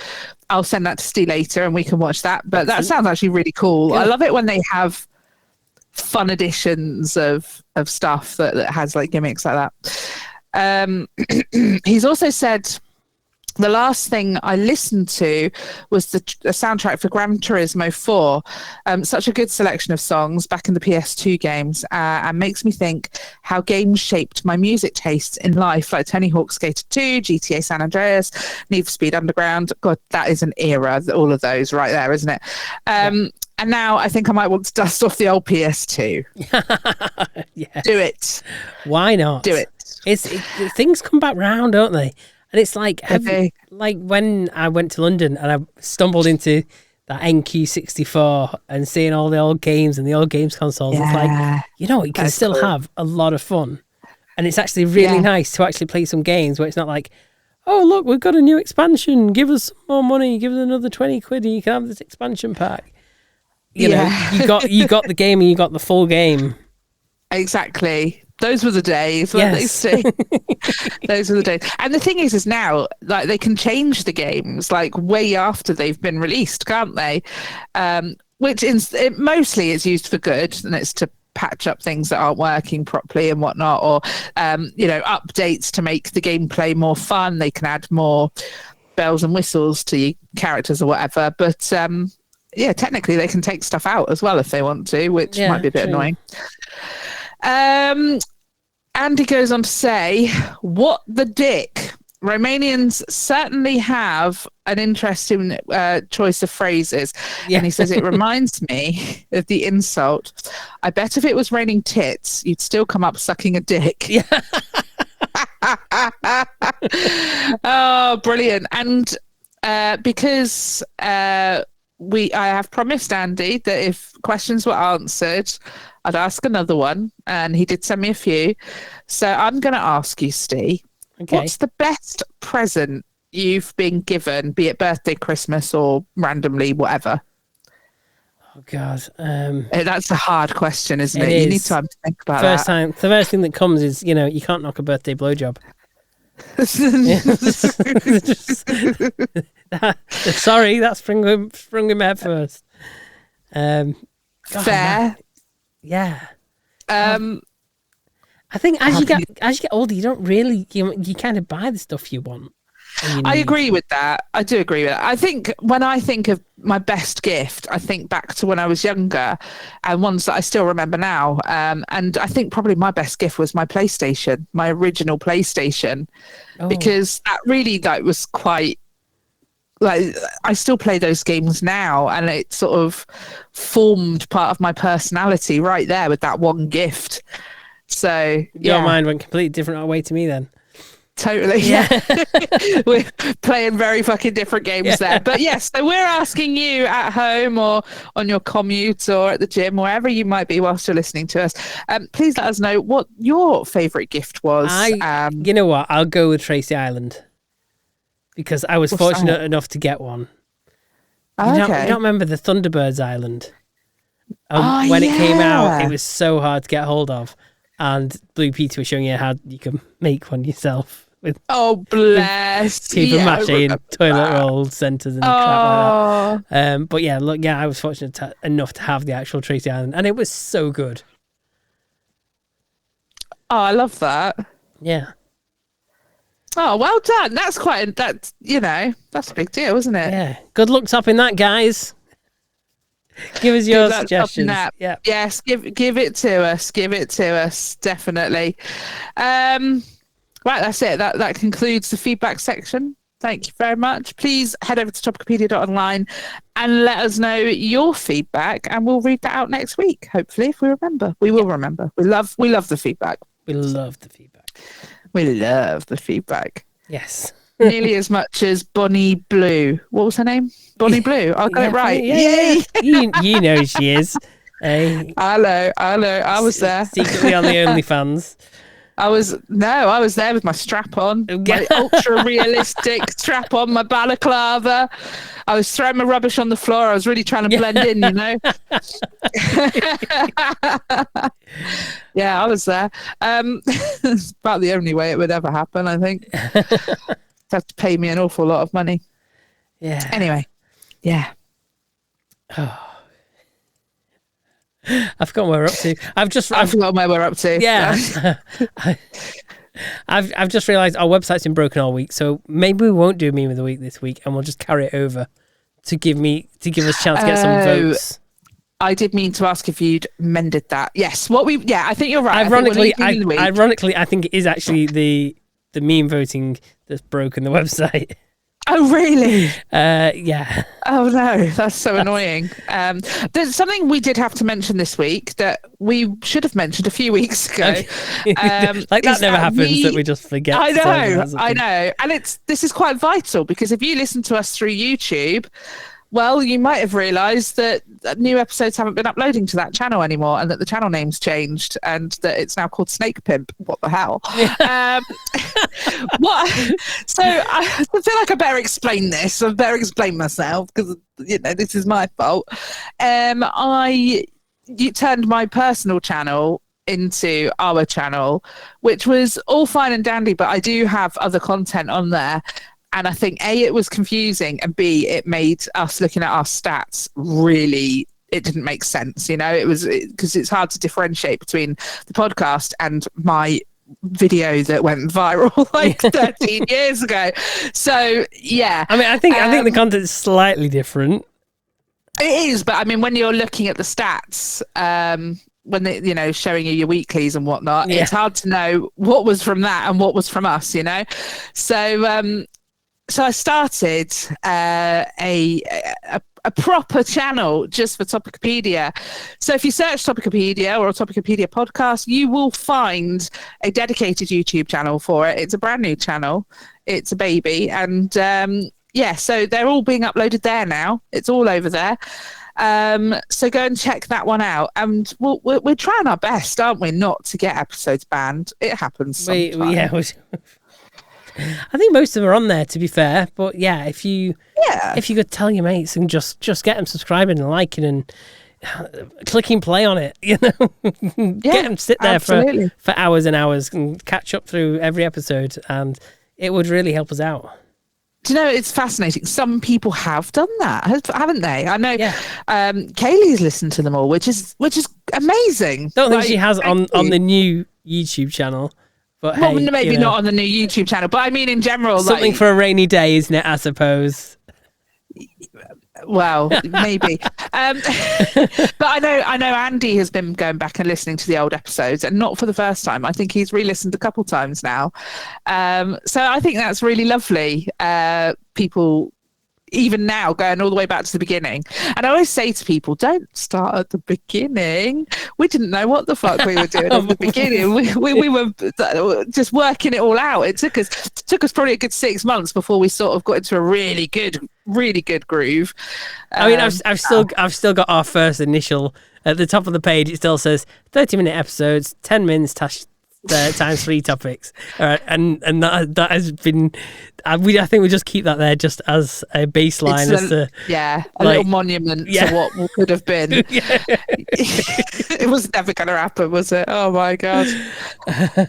I'll send that to Steve later, and we can watch that. But that sounds actually really cool. Yeah. I love it when they have fun editions of stuff that has like gimmicks like that. He's also said the last thing I listened to was the soundtrack for Gran Turismo 4. Such a good selection of songs back in the PS2 games, and makes me think how games shaped my music tastes in life, like Tony Hawk's Skater 2, GTA San Andreas, Need for Speed Underground. God, that is an era, all of those right there, isn't it? And now I think I might want to dust off the old PS2. Yes. Do it. Why not? Do it. Things come back round, don't they? And it's like, like when I went to London and I stumbled into that NQ64 and seeing all the old games and the old games consoles, it's like, you can still have a lot of fun. And it's actually really nice to actually play some games where it's not like, oh, look, we've got a new expansion. Give us some more money. Give us another 20 quid and you can have this expansion pack. You know, you got the game and you got the full game. Exactly. Those were the days, weren't they, Steve? Those were the days. And the thing is now, like, they can change the games like way after they've been released, can't they? Which mostly it's used for good, and it's to patch up things that aren't working properly and whatnot, or updates to make the gameplay more fun. They can add more bells and whistles to your characters or whatever. But technically they can take stuff out as well if they want to, which might be a bit annoying. Andy goes on to say, what the dick? Romanians certainly have an interesting choice of phrases. Yeah. And he says, it reminds me of the insult. I bet if it was raining tits, you'd still come up sucking a dick. Yeah. Oh, brilliant. And because I have promised Andy that if questions were answered, I'd ask another one. And he did send me a few. So I'm going to ask you, Steve. Okay. What's the best present you've been given, be it birthday, Christmas, or randomly, whatever? Oh, God. That's a hard question, isn't it? You need time to think about that. The first thing that comes is, you can't knock a birthday blowjob. Sorry, that sprung in my head first. God, fair. Yeah. I think as you get older, you don't really you kind of buy the stuff you want. I agree with that. I do agree with that. I think when I think of my best gift, I think back to when I was younger, and ones that I still remember now. And I think probably my best gift was my PlayStation, my original PlayStation, because that really was quite. Like, I still play those games now, and it sort of formed part of my personality right there with that one gift. So your mind went completely different way to me then. Totally, yeah. We're playing very fucking different games there. But yes, so we're asking you at home or on your commute or at the gym, wherever you might be whilst you're listening to us. Please let us know what your favourite gift was. You know what? I'll go with Tracy Island because I was fortunate enough to get one. You don't remember the Thunderbirds Island? When it came out, it was so hard to get hold of. And Blue Peter was showing you how you can make one yourself. With bless. Paper mache and toilet roll centres and crap like that. But I was fortunate enough to have the actual Tracy Island, and it was so good. Oh, I love that. Yeah. Oh, well done. That's that's a big deal, isn't it? Yeah. Good luck topping that, guys. Give us your suggestions. Yeah. Yes, give it to us. Give it to us, definitely. Right, that's it. That concludes the feedback section. Thank you very much. Please head over to topicopedia.online and let us know your feedback, and we'll read that out next week. Hopefully, if we remember, we will remember. We love the feedback. We love the feedback. We love the feedback. Yes. Nearly as much as Bonnie Blue. What was her name? Bonnie Blue. I got it right. Yeah. You know she is. Hey. Hello. I was there. Secretly on the OnlyFans. I was there with my strap on, my ultra realistic strap on, my balaclava. I was throwing my rubbish on the floor. I was really trying to blend in, Yeah, I was there. It's about the only way it would ever happen, I think. Have to pay me an awful lot of money. Yeah. Anyway, yeah. Oh. I've forgotten where we're up to. I've forgotten where we're up to. Yeah. I've just realised our website's been broken all week, so maybe we won't do meme of the week this week, and we'll just carry it over to give us a chance to get some votes. I did mean to ask if you'd mended that. Yes. I think you're right. Ironically, I think it is actually the meme voting that's broken the website. Oh, really? Yeah. Oh, no. That's so annoying. There's something we did have to mention this week that we should have mentioned a few weeks ago. That never happens, that we just forget. I know. And this is quite vital, because if you listen to us through YouTube, Well, you might have realised that new episodes haven't been uploading to that channel anymore, and that the channel name's changed, and that it's now called Snake Pimp. What the hell? What? So I feel like I better explain this. I better explain myself because this is my fault. You turned my personal channel into our channel, which was all fine and dandy, but I do have other content on there. And I think A, it was confusing, and B, it made us looking at our stats really, it didn't make sense. It was because it's hard to differentiate between the podcast and my video that went viral like 13 years ago. So yeah, I mean, I think the content's slightly different. It is, but I mean, when you're looking at the stats, when they, showing you your weeklies and whatnot, it's hard to know what was from that and what was from us. So I started a proper channel just for Topicopedia. So if you search Topicopedia or a Topicopedia podcast, you will find a dedicated YouTube channel for it. It's a brand new channel. It's a baby. And so they're all being uploaded there now. It's all over there. So go and check that one out. And we're trying our best, aren't we, not to get episodes banned. It happens sometimes. I think most of them are on there, to be fair. But yeah, if you could tell your mates and just get them subscribing and liking and clicking play on it, get them sit there for hours and hours and catch up through every episode, and it would really help us out. Do you know, it's fascinating. Some people have done that, haven't they? I know Kaylee's listened to them all, which is amazing. Don't think she has on the new YouTube channel. But well, maybe not on the new YouTube channel, but I mean in general. Something for a rainy day, isn't it, I suppose? Well, maybe. But I know Andy has been going back and listening to the old episodes, and not for the first time. I think he's re-listened a couple times now. So I think that's really lovely. People even now going all the way back to the beginning. And I always say to people, don't start at the beginning. We didn't know what the fuck we were doing at the beginning. We were just working it all out. It took us probably a good 6 months before we sort of got into a really good groove. I mean, I've still got our first initial at the top of the page. It still says 30-minute episodes, 10 minutes times 3 topics. All right, and that has been. I think we just keep that there just as a baseline, a little monument to what could have been. It was never going to happen, was it? Oh my god!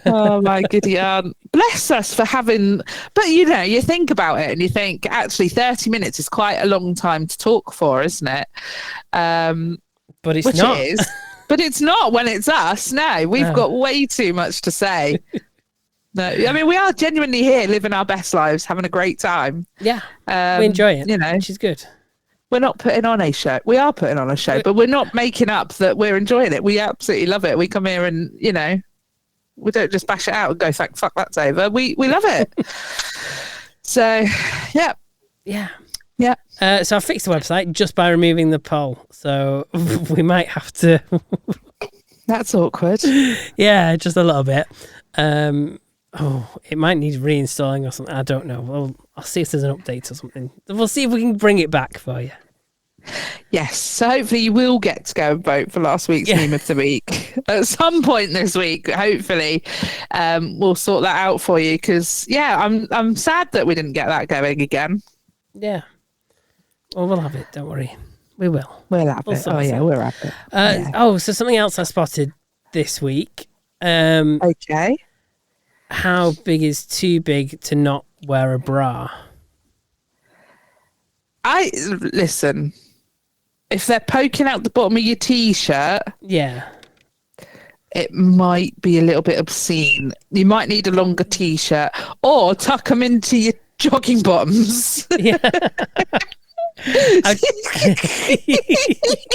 Oh my giddy aunt! Bless us for having. But you think about it and you think actually 30 minutes is quite a long time to talk for, isn't it? But it's not. It is. But it's not when it's us. No, we've got way too much to say. No, I mean, we are genuinely here living our best lives, having a great time. Yeah, we enjoy it. Which is good. We're not putting on a show. We are putting on a show, but we're not making up that we're enjoying it. We absolutely love it. We come here and, we don't just bash it out and go, fuck, that's over. We love it. So, yeah. Yeah. Yeah. So I fixed the website just by removing the poll. So we might have to. That's awkward. Yeah, just a little bit. It might need reinstalling or something. I don't know. Well, I'll see if there's an update or something. We'll see if we can bring it back for you. Yes. So hopefully you will get to go and vote for last week's meme of the week at some point this week. Hopefully, we'll sort that out for you because I'm sad that we didn't get that going again. Yeah. Well, we'll have it. Don't worry. We will. We'll have it. Oh, yeah, we'll have it. So something else I spotted this week. Okay. How big is too big to not wear a bra? Listen, if they're poking out the bottom of your T-shirt... Yeah. It might be a little bit obscene. You might need a longer T-shirt or tuck them into your jogging bottoms. Yeah. You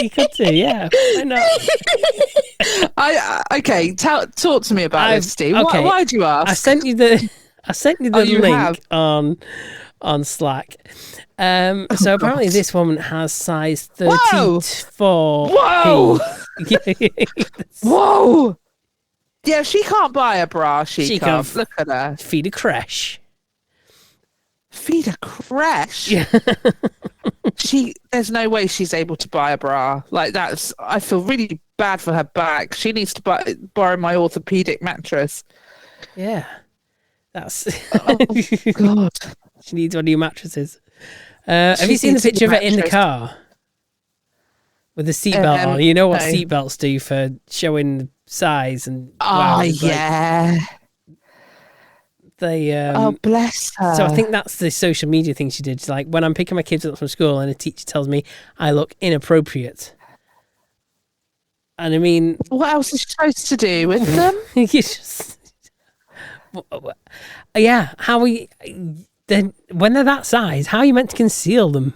could do, yeah. I know. Okay. Talk to me about this, Steve. Okay. Why do you ask? I sent you the link on Slack. So apparently this woman has size 34. Whoa! Whoa! Yeah, she can't buy a bra. She can't. Look at her. Feed a crash. Feed a crash? Yeah. There's no way she's able to buy a bra. Like I feel really bad for her back. She needs to borrow my orthopedic mattress. Yeah. That's... Oh, God. She needs one of your mattresses. Have you seen the picture of it in the car? With the seatbelt on. You know what seatbelts do for showing size and... Oh, yeah. They, bless her. So I think that's the social media thing she did. She's like, when I'm picking my kids up from school and a teacher tells me I look inappropriate. And I mean... What else is she supposed to do with them? You just... Yeah, how we... Then when they're that size, how are you meant to conceal them?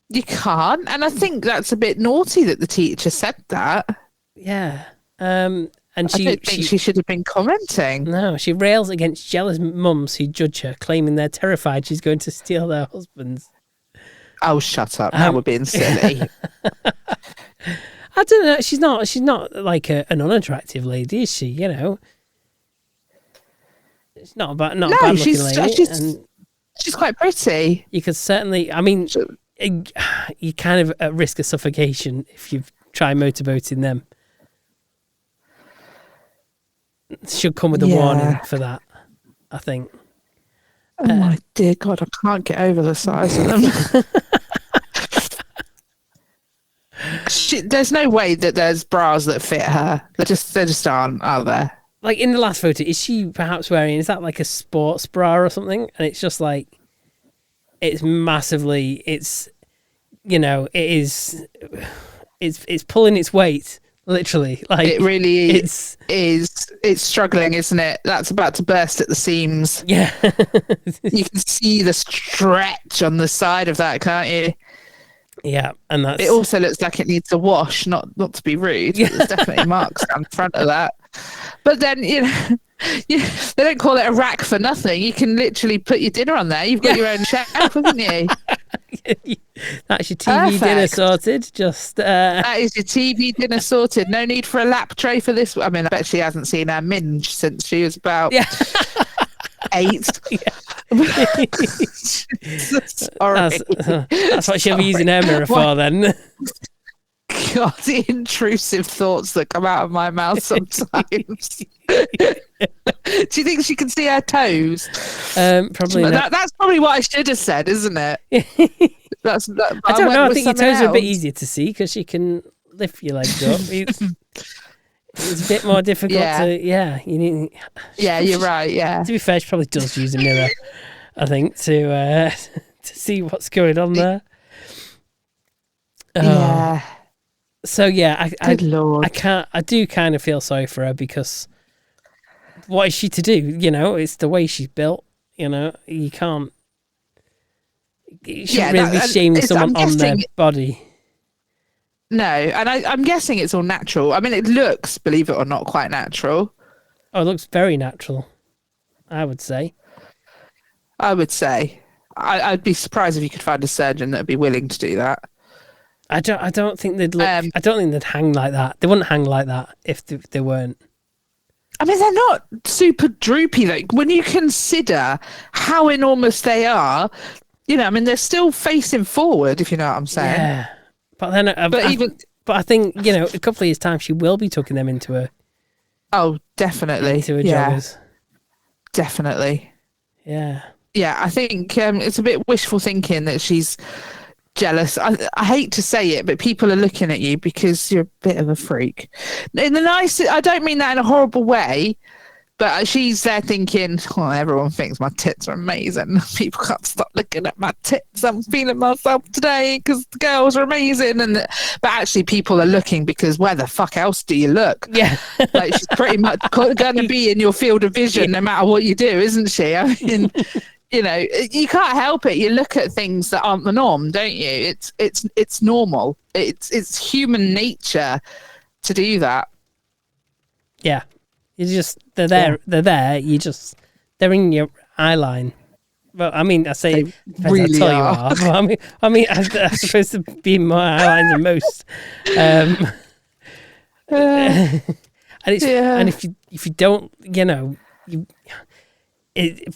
You can't. And I think that's a bit naughty that the teacher said that. Yeah. And I don't think she should have been commenting. No, she rails against jealous mums who judge her, claiming they're terrified she's going to steal their husbands. Oh, shut up. Now we're being silly. I don't know. She's not like an unattractive lady, is she? You know? It's not a bad looking lady. She's quite pretty. You could certainly... I mean, you kind of at risk of suffocation if you try motorboating them. Should come with a warning for that, I think. Oh my dear God, I can't get over the size of them. There's no way that there's bras that fit her. They just aren't, are there? Like in the last photo, is she perhaps wearing, is that like a sports bra or something? And it's just like, it's massively, it's, you know, it's pulling its weight, literally. Like it really is. It's struggling, isn't it? That's about to burst at the seams. Yeah. You can see the stretch on the side of that, can't you? Yeah, and that's... It also looks like it needs a wash, not to be rude. There's definitely marks down front of that. But then, you know, they don't call it a rack for nothing. You can literally put your dinner on there. You've got your own shelf, haven't you? That's your TV dinner sorted. Just that is your TV dinner sorted. No need for a lap tray for this. I mean, I bet she hasn't seen her minge since she was about 8. That's what she'll be using her mirror for then. God, the intrusive thoughts that come out of my mouth sometimes. Do you think she can see her toes? Probably not. That's probably what I should have said, isn't it? I don't know. I think your toes are a bit easier to see because you can lift your legs up. It's a bit more difficult to... Yeah, you need... Yeah, you're right, yeah. To be fair, she probably does use a mirror, I think, to see what's going on there. Yeah. So yeah, Good Lord. I do kind of feel sorry for her because what is she to do? You know, it's the way she's built. You know, you can't. You shouldn't really be shaming someone on their body. No, and I'm guessing it's all natural. I mean, it looks, believe it or not, quite natural. Oh, it looks very natural, I would say. I'd be surprised if you could find a surgeon that would be willing to do that. I don't think they'd look. I don't think they'd hang like that. They wouldn't hang like that if they weren't. I mean, they're not super droopy. Like when you consider how enormous they are, you know, I mean, they're still facing forward. If you know what I'm saying. Yeah, but then, but I think you know, a couple of years' time, she will be tucking them into a. Oh, definitely. Into a joggers. Definitely. Yeah. Yeah, I think it's a bit wishful thinking that she's jealous. I hate to say it, but people are looking at you because you're a bit of a freak. In the nice, I don't mean that in a horrible way, but she's there thinking, oh, everyone thinks my tits are amazing. People can't stop looking at my tits. I'm feeling myself today because the girls are amazing. But actually people are looking because where the fuck else do you look? Yeah. Like she's pretty much going to be in your field of vision no matter what you do, isn't she? I mean, you know, you can't help it. You look at things that aren't the norm, don't you? It's normal. It's human nature to do that. Yeah. They're there. Yeah. They're there. They're in your eye line. Well, I mean, I say really how tall you are. But I mean, I'm supposed to be in my eye line than most. And if you don't, you know,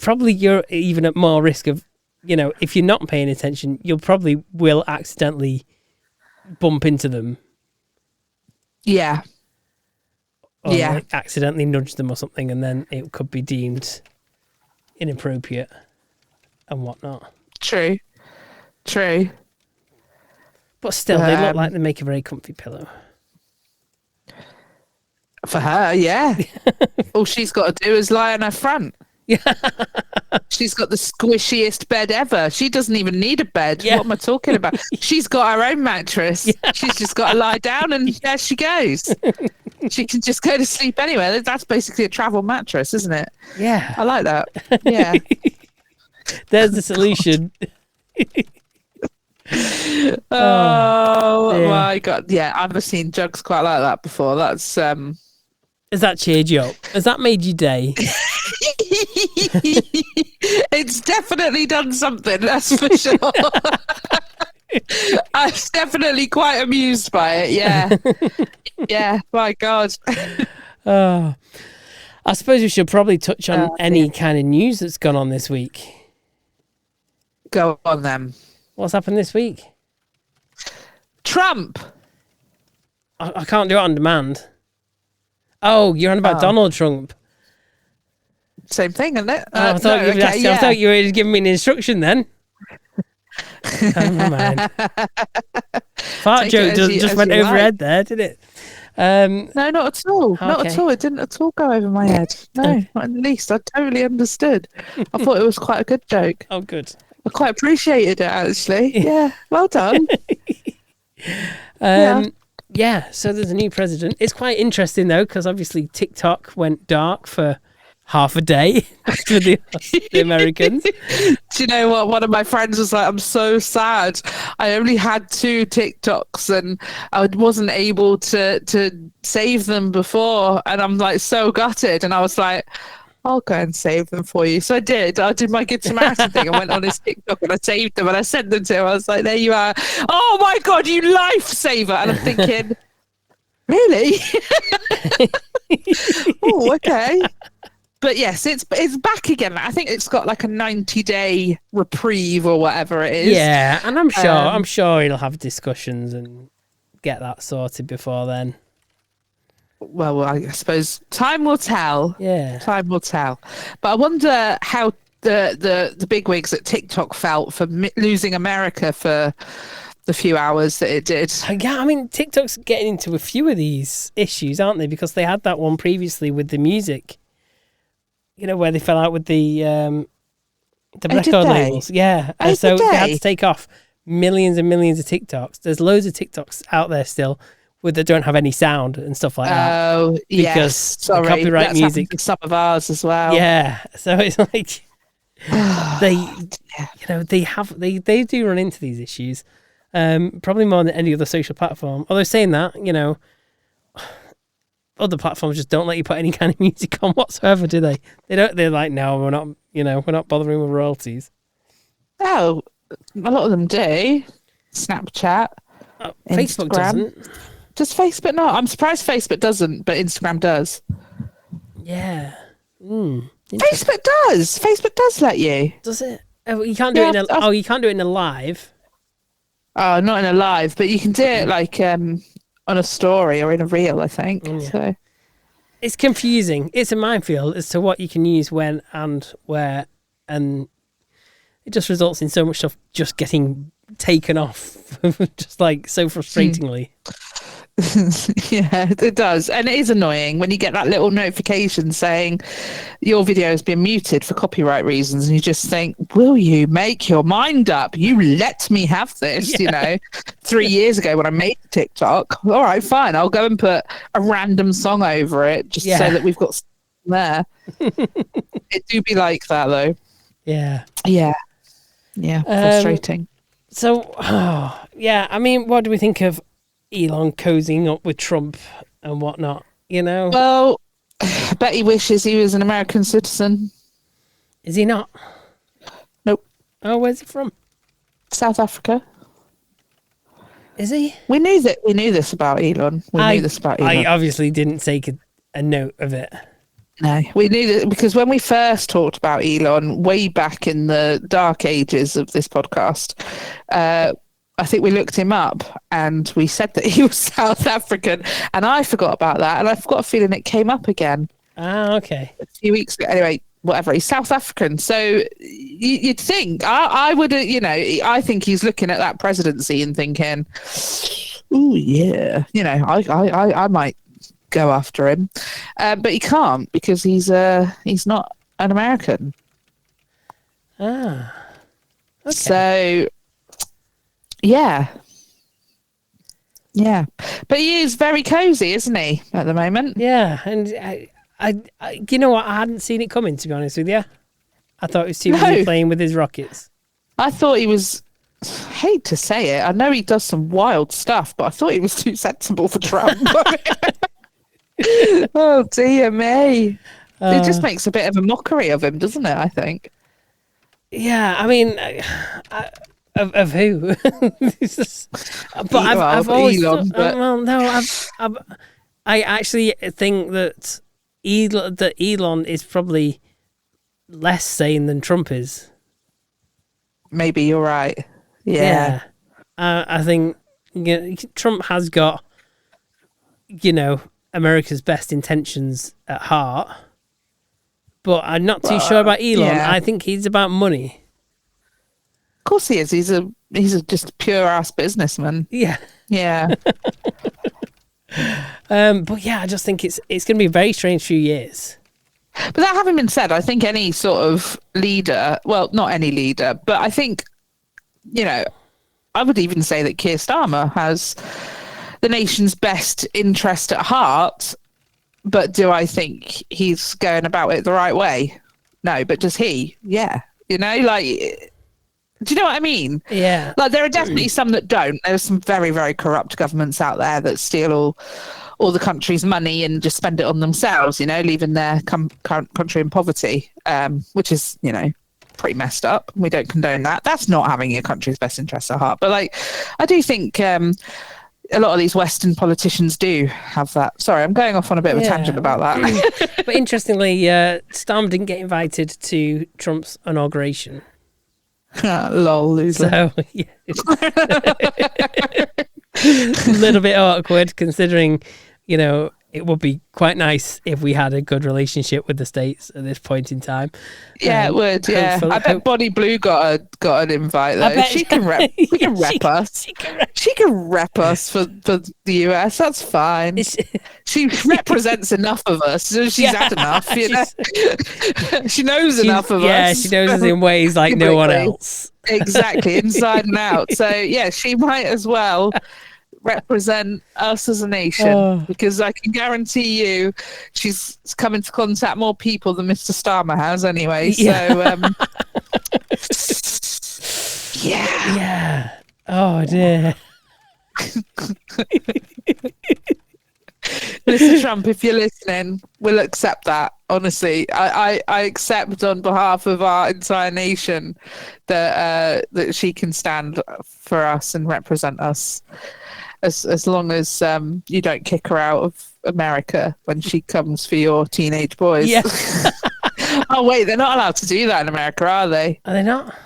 probably you're even at more risk of if you're not paying attention, you'll probably will accidentally bump into them. Yeah. Or like accidentally nudge them or something, and then it could be deemed inappropriate and whatnot. True. But still, they look like they make a very comfy pillow. For her, yeah. All she's got to do is lie on her front. Yeah. She's got the squishiest bed ever. She doesn't even need a bed. Yeah. What am I talking about? She's got her own mattress. Yeah. She's just got to lie down and there she goes. She can just go to sleep anywhere. That's basically a travel mattress, isn't it? Yeah. I like that. Yeah. There's the solution. Oh my God. Yeah, I've seen jugs quite like that before. That's Has that cheered you up? Has that made your day? It's definitely done something, that's for sure. I was definitely quite amused by it, yeah. Yeah, my God. I suppose we should probably touch on any kind of news that's gone on this week. Go on then. What's happened this week? Trump. I can't do it on demand. Oh, you're on about Donald Trump. Same thing, isn't it? I thought you were giving me an instruction then. Never mind. Fart joke just went overhead there, did it? No, not at all. Okay. Not at all. It didn't at all go over my head. No, not in the least. I totally understood. I thought it was quite a good joke. Oh, good. I quite appreciated it, actually. Yeah, well done. Yeah, so there's a new president. It's quite interesting, though, because obviously TikTok went dark for half a day after the Americans. Do you know what? One of my friends was like, I'm so sad. I only had 2 TikToks and I wasn't able to save them before. And I'm like so gutted. And I was like, I'll go and save them for you. So I did. I did my Good Samaritan thing. I went on his TikTok and I saved them and I sent them to him. I was like, there you are. Oh my God, you lifesaver. And I'm thinking, really? Oh, okay. But yes, it's back again. I think it's got like a 90-day reprieve or whatever it is. Yeah, and I'm sure he'll have discussions and get that sorted before then. Well, I suppose time will tell. Yeah, time will tell. But I wonder how the bigwigs at TikTok felt for losing America for the few hours that it did. Yeah, I mean, TikTok's getting into a few of these issues, aren't they? Because they had that one previously with the music. You know, where they fell out with the record labels. Yeah, so they had to take off millions and millions of TikToks. There's loads of TikToks out there still that don't have any sound and stuff like that. Oh, because yes. Sorry, copyright that's music. To some of ours as well. Yeah, so it's like they do run into these issues, probably more than any other social platform. Although saying that, other platforms just don't let you put any kind of music on whatsoever, do they? They don't. They're like, no, we're not bothering with royalties. Oh, a lot of them do. Snapchat, Facebook doesn't. Does Facebook not? I'm surprised Facebook doesn't, but Instagram does. Yeah. Facebook does. Facebook does let you. Does it? Oh, you can't do it in a. You can't do it in a live. Oh, not in a live, but you can do it like on a story or in a reel, I think. Yeah. So it's confusing. It's a minefield as to what you can use when and where, and it just results in so much stuff just getting taken off, just like so frustratingly. Yeah, it does, and it is annoying when you get that little notification saying your video has been muted for copyright reasons, and you just think, will you make your mind up? You let me have this. Yeah. 3 years ago when I made TikTok, all right, fine, I'll go and put a random song over it just so that we've got there. It do be like that though. Yeah Frustrating. I mean, what do we think of Elon cozying up with Trump and whatnot, Well, I bet he wishes he was an American citizen. Is he not? Nope. Oh, where's he from? South Africa. Is he? We knew this about Elon. I obviously didn't take a note of it. No, we knew that because when we first talked about Elon way back in the dark ages of this podcast, I think we looked him up and we said that he was South African, and I forgot about that, and I've got a feeling it came up again. Ah, okay. A few weeks ago. Anyway, whatever. He's South African, so you'd think I would, I think he's looking at that presidency and thinking, "Oh yeah, I might go after him," but he can't because he's not an American. Ah, okay. So yeah, but he is very cozy, isn't he, at the moment? Yeah, and I you know what? I hadn't seen it coming, to be honest with you. I thought it was too busy playing with his rockets. I thought he was. I hate to say it. I know he does some wild stuff, but I thought he was too sensible for Trump. Oh dear me! It just makes a bit of a mockery of him, doesn't it? I think. Yeah, I mean, of who? But I've always Elon, thought, well, no, I actually think that Elon is probably less sane than Trump is. Maybe you're right. Yeah. I think Trump has got, America's best intentions at heart, but I'm not too sure about Elon. Yeah. I think he's about money. Of course he is. He's a just pure ass businessman. Yeah. Yeah. But yeah, I just think it's going to be a very strange few years. But that having been said, I think any sort of leader, well, not any leader, but I think, I would even say that Keir Starmer has the nation's best interest at heart. But do I think he's going about it the right way? No, but does he? Yeah. Do you know what I mean? Yeah. Like, there are definitely some that don't. There's some very, very corrupt governments out there that steal all the country's money and just spend it on themselves, leaving their country in poverty, which is, pretty messed up. We don't condone that. That's not having your country's best interests at heart. But, I do think a lot of these Western politicians do have that. Sorry, I'm going off on a bit of a tangent about that. But interestingly, Starmer didn't get invited to Trump's inauguration. Lol, loser. So, yeah. A little bit awkward considering, it would be quite nice if we had a good relationship with the States at this point in time. Yeah, it would. Yeah, I bet Bonnie Blue got an invite though. She can rep. She can rep us. She can rep us for the US. That's fine. She represents enough of us. So she's had enough. She knows enough of us. Yeah, she knows us in ways like no one else. Exactly, inside and out. So yeah, she might as well represent us as a nation, because I can guarantee you she's come into contact more people than Mr. Starmer has anyway. So yeah. Oh dear. Mr. Trump, if you're listening, we'll accept that. Honestly, I accept on behalf of our entire nation that she can stand for us and represent us. As long as you don't kick her out of America when she comes for your teenage boys. Yeah. Oh, wait, they're not allowed to do that in America, are they? Are they not?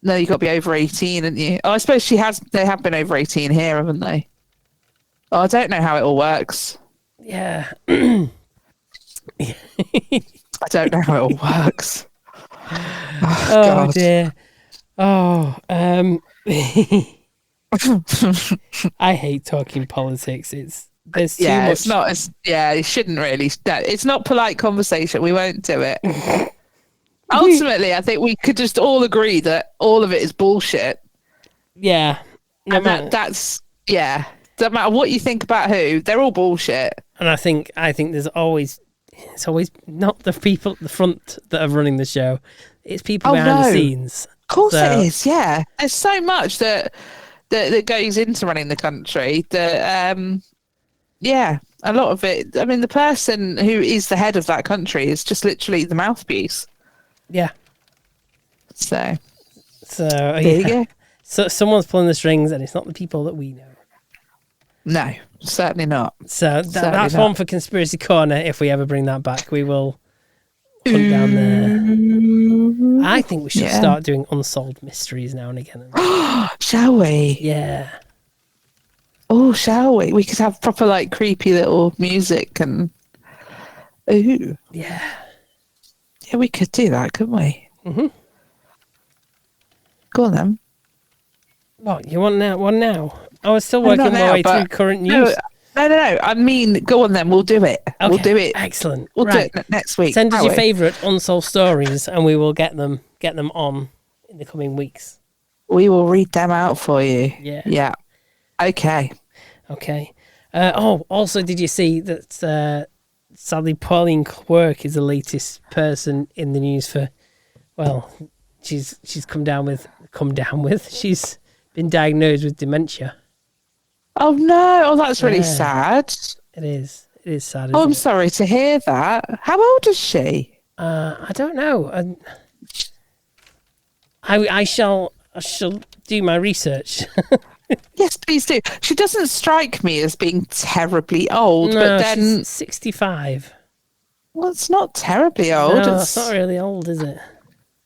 No, you've got to be over 18, haven't you? Oh, I suppose they have been over 18 here, haven't they? Oh, I don't know how it all works. Yeah. I don't know how it all works. Oh, God. Dear. Oh, I hate talking politics. There's too much. It's not. It shouldn't really. It's not polite conversation. We won't do it. Ultimately, I think we could just all agree that all of it is bullshit. Yeah, that's Doesn't matter what you think about who, they're all bullshit. And I think it's always not the people at the front that are running the show. It's people behind the scenes. Of course it is. Yeah, there's so much that goes into running the country that a lot of it, I mean, the person who is the head of that country is just literally the mouthpiece. Yeah. So there you go. So someone's pulling the strings and it's not the people that we know. No, Certainly not. So that's one for Conspiracy Corner. If we ever bring that back, we will hunt down there. I think we should start doing unsolved mysteries now and again. Shall we? Yeah. Oh, shall we? We could have proper like creepy little music and. Ooh. Yeah. Yeah, we could do that, couldn't we? Mm-hmm. Go on then. What, you want one now? I was still working my way through current news. No. I mean, go on then. We'll do it. Okay. We'll do it. Excellent. We'll do it next week. Send us your favourite unsolved stories and we will get them on in the coming weeks. We will read them out for you. Yeah. Yeah. Okay. Also, did you see that sadly Pauline Quirk is the latest person in the news for, well, she's come down with. She's been diagnosed with dementia. Oh no! Oh, that's really sad. It is. It is sad. I'm sorry to hear that. How old is she? I don't know. I shall do my research. Yes, please do. She doesn't strike me as being terribly old, No, but then she's 65. well, it's not terribly old. No, it's not really old, is it?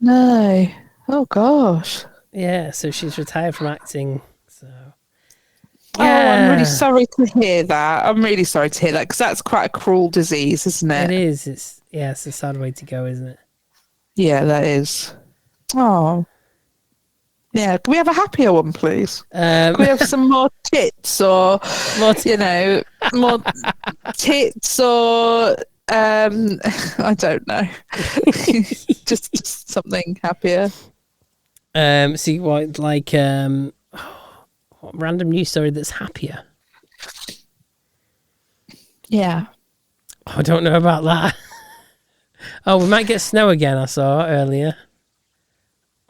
No. Oh gosh. Yeah, so she's retired from acting. So. Yeah. Oh, I'm really sorry to hear that. Because that's quite a cruel disease, isn't it? It is. It's a sad way to go, isn't it? Yeah, that is. Oh. Yeah, can we have a happier one, please? Can we have some more tits or, more tits or, I don't know. just something happier. See what what random news story that's happier? Yeah. I don't know about that. Oh, we might get snow again, I saw earlier.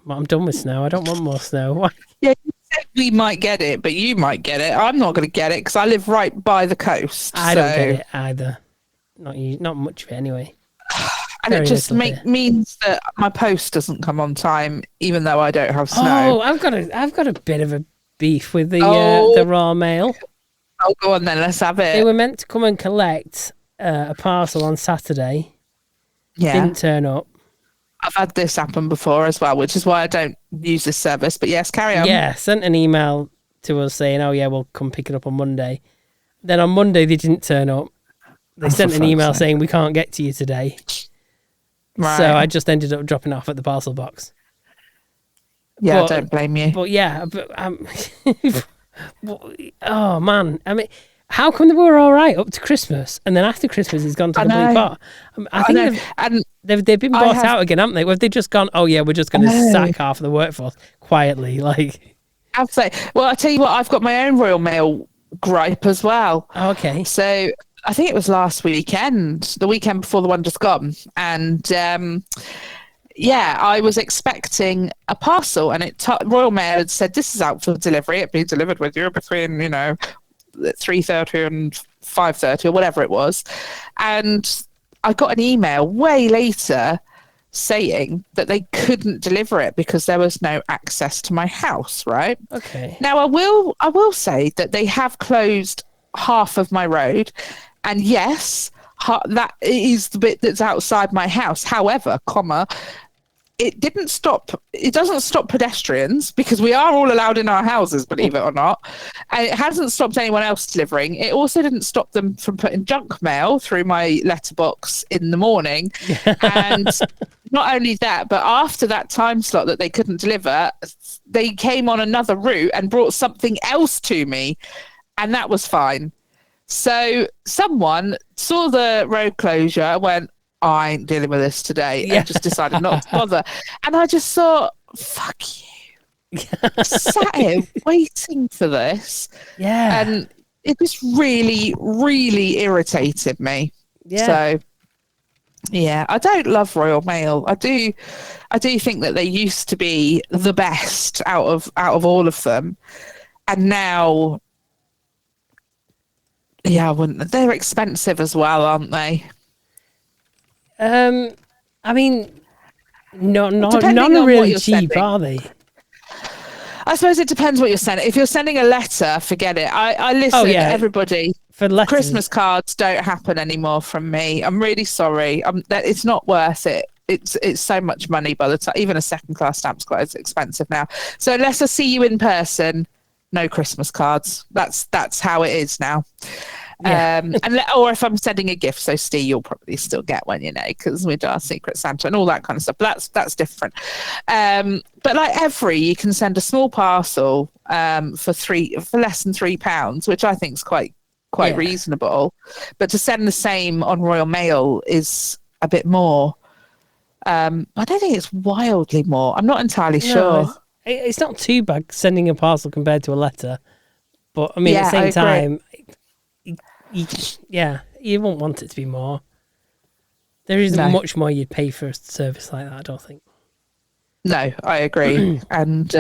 But I'm done with snow. I don't want more snow. Why? Yeah, you said we might get it, but you might get it. I'm not going to get it because I live right by the coast. I don't get it either. Not much of it anyway. And it just means that my post doesn't come on time, even though I don't have snow. Oh, I've got a bit of a beef with the Royal Mail. Oh, go on then. Let's have it. They were meant to come and collect a parcel on Saturday. Yeah. Didn't turn up. I've had this happen before as well, which is why I don't use this service. But yes, carry on. Yeah, sent an email to us saying, "Oh yeah, we'll come pick it up on Monday." Then on Monday they didn't turn up. They sent an email saying we can't get to you today. Right. So I just ended up dropping it off at the parcel box. Yeah, I don't blame you. But yeah, oh man, I mean, how come they were all right up to Christmas and then after Christmas it's gone to complete pot? I think they've been bought out again, haven't they? Have they just gone? Oh yeah, we're just going to sack half of the workforce quietly, like. I'd say. Well, I tell you what, I've got my own Royal Mail gripe as well. Oh, okay. So I think it was last weekend, the weekend before the one just gone, and I was expecting a parcel, and Royal Mail had said this is out for delivery. It'll be delivered with you between 3:30 and 5:30 or whatever it was, and I got an email way later saying that they couldn't deliver it because there was no access to my house. Right. Okay. Now I will say that they have closed half of my road. And yes, that is the bit that's outside my house. However, it doesn't stop pedestrians because we are all allowed in our houses, believe it or not. And it hasn't stopped anyone else delivering. It also didn't stop them from putting junk mail through my letterbox in the morning. And not only that, but after that time slot that they couldn't deliver, they came on another route and brought something else to me. And that was fine. So someone saw the road closure and went, I ain't dealing with this today, and just decided not to bother. And I just thought, fuck you. Sat here waiting for this. Yeah. And it just really, really irritated me. Yeah. So, yeah, I don't love Royal Mail. I do think that they used to be the best out of all of them. And now... yeah, they're expensive as well, aren't they? I mean, none really cheap, are they? I suppose it depends what you're sending. If you're sending a letter, forget it. I listen, everybody. For letters. Christmas cards don't happen anymore from me. I'm really sorry. It's not worth it. It's so much money by the time. Even a second class stamp's quite expensive now. So unless I see you in person, no Christmas cards. That's how it is now. Yeah. Or if I'm sending a gift, so Steve, you'll probably still get one, because we do our Secret Santa and all that kind of stuff. But that's different. But like you can send a small parcel for less than £3, which I think is quite reasonable. But to send the same on Royal Mail is a bit more. I don't think it's wildly more. I'm not entirely sure. It's not too bad sending a parcel compared to a letter, but I mean at the same time. You won't want it to be more. There isn't much more you'd pay for a service like that, I don't think. No, I agree. And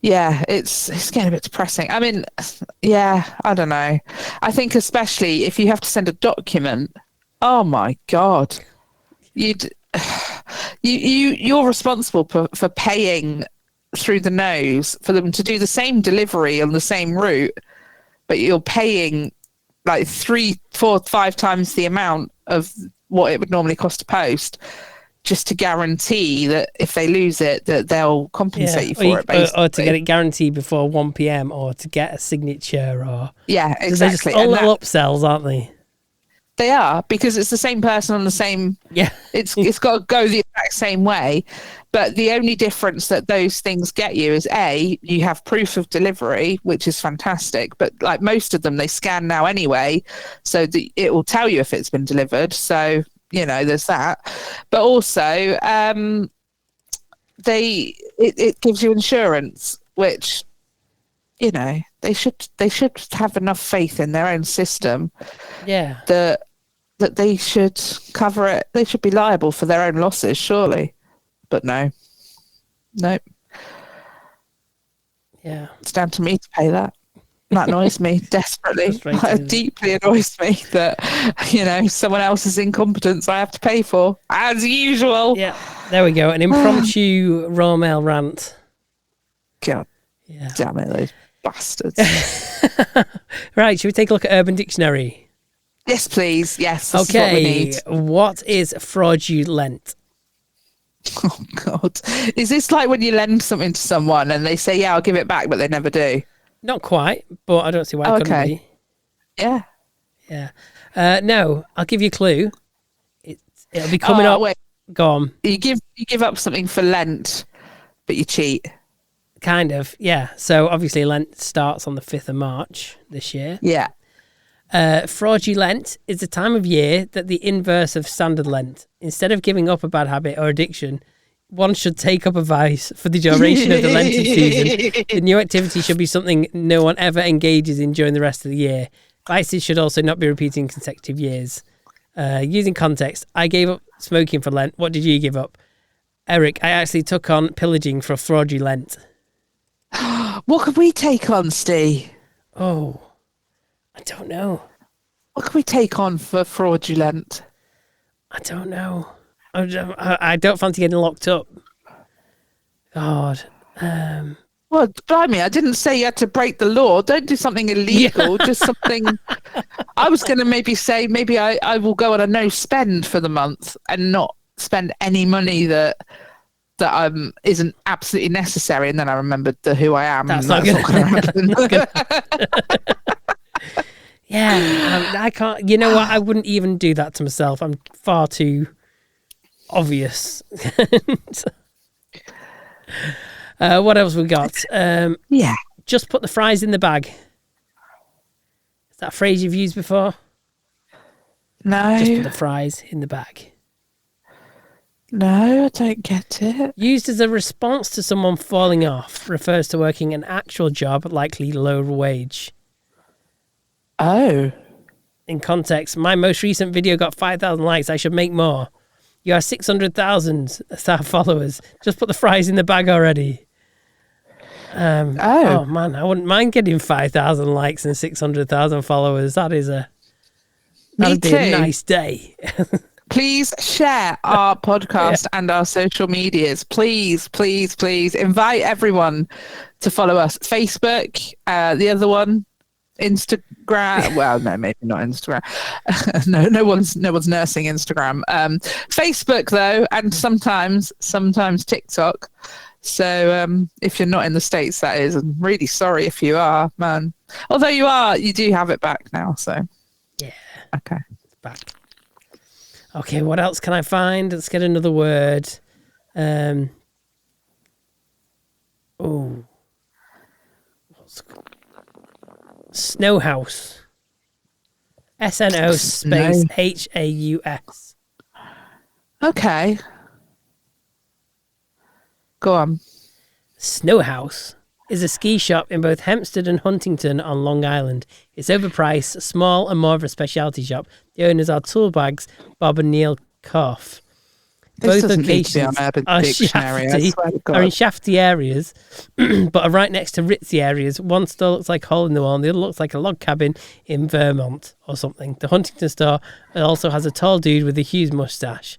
it's getting a bit depressing. I mean, I don't know. I think especially if you have to send a document, oh my God, you're responsible for paying through the nose for them to do the same delivery on the same route, but you're paying like 3, 4, 5 times the amount of what it would normally cost to post, just to guarantee that if they lose it, that they'll compensate you for it, basically. Or to get it guaranteed before 1 p.m, or to get a signature, or exactly. They're just all little upsells, aren't they? They are, because it's the same person on the same. Yeah, it's got to go the exact same way. But the only difference that those things get you is you have proof of delivery, which is fantastic. But like most of them, they scan now anyway, so it will tell you if it's been delivered. So there's that. But also, it gives you insurance, which they should have enough faith in their own system. Yeah. That they should cover it. They should be liable for their own losses, surely. But no. Nope. Yeah. It's down to me to pay that. That annoys me desperately. It deeply annoys me that, someone else's incompetence I have to pay for, as usual. Yeah. There we go. An impromptu Royal Mail rant. God damn it, those bastards. Right, should we take a look at Urban Dictionary? Yes, please. Yes. This okay. Is what we need. What is fraudulent? Oh, God. Is this like when you lend something to someone and they say, I'll give it back, but they never do? Not quite, but I don't see why it couldn't be. Yeah. Yeah. No, I'll give you a clue. It'll be coming up. Wait. Go on. You give up something for Lent, but you cheat. Kind of, yeah. So obviously Lent starts on the 5th of March this year. Yeah. Fraudulent is the time of year that the inverse of standard Lent. Instead of giving up a bad habit or addiction, one should take up a vice for the duration of the Lenten season. The new activity should be something no one ever engages in during the rest of the year. Vices should also not be repeated in consecutive years. Using context, I gave up smoking for Lent. What did you give up? Eric, I actually took on pillaging for fraudulent. What could we take on, Steve? Oh, I don't know. What can we take on for fraudulent? I don't know. I don't fancy getting locked up. God. Well, blimey, I didn't say you had to break the law. Don't do something illegal, just something... I was going to maybe say, I will go on a no spend for the month and not spend any money that isn't absolutely necessary. And then I remembered who I am. That's not going to happen. Yeah, I can't. You know what? I wouldn't even do that to myself. I'm far too obvious. What else we got? Yeah. Just put the fries in the bag. Is that a phrase you've used before? No. Just put the fries in the bag. No, I don't get it. Used as a response to someone falling off, refers to working an actual job, likely lower wage. Oh. In context, my most recent video got 5,000 likes. I should make more. You have 600,000 followers. Just put the fries in the bag already. Oh man, I wouldn't mind getting 5,000 likes and 600,000 followers. That'd be a nice day. Please share our podcast and our social medias. Please, please, please invite everyone to follow us. Facebook, the other one, Instagram. Well, no, maybe not Instagram. No one's nursing Instagram. Facebook though, and sometimes TikTok. So if you're not in the States, that is, I'm really sorry if you are, man. Although you do have it back now. So yeah, okay, it's back. Okay, what else can I find? Let's get another word. Snow house. SNO space HAUS. Okay. Go on. Snow house is a ski shop in both Hempstead and Huntington on Long Island. It's overpriced, small, and more of a specialty shop. The owners are Toolbags, Bob and Neil Koff. Both locations are in shafty areas, but are right next to ritzy areas. One store looks like a hole in the wall, and the other looks like a log cabin in Vermont or something. The Huntington store also has a tall dude with a huge mustache.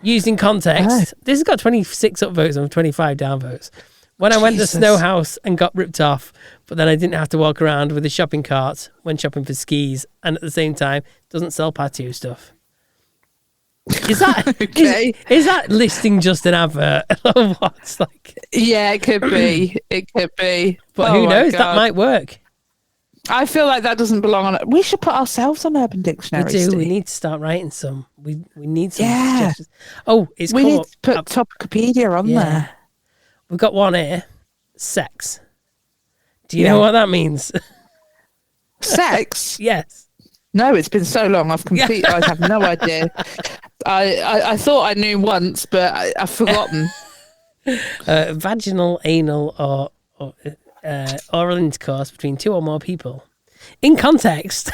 Used in context, this has got 26 upvotes and 25 downvotes. When I went to Snow House and got ripped off, but then I didn't have to walk around with a shopping cart when shopping for skis, and at the same time, doesn't sell patio stuff. Is that okay? Is that listing just an advert or what? Like, yeah, it could be. It could be. But who knows? That might work. I feel like that doesn't belong on it. We should put ourselves on Urban Dictionary. We do. Steve. We need to start writing some. We need some. Yeah. Suggestions. Oh, we need to put Topicopedia on there. We've got one here. Sex. Do you know what that means? Sex? Yes. No, it's been so long. I have no idea. I thought I knew once, but I've forgotten. Vaginal, anal, or oral intercourse between two or more people. In context.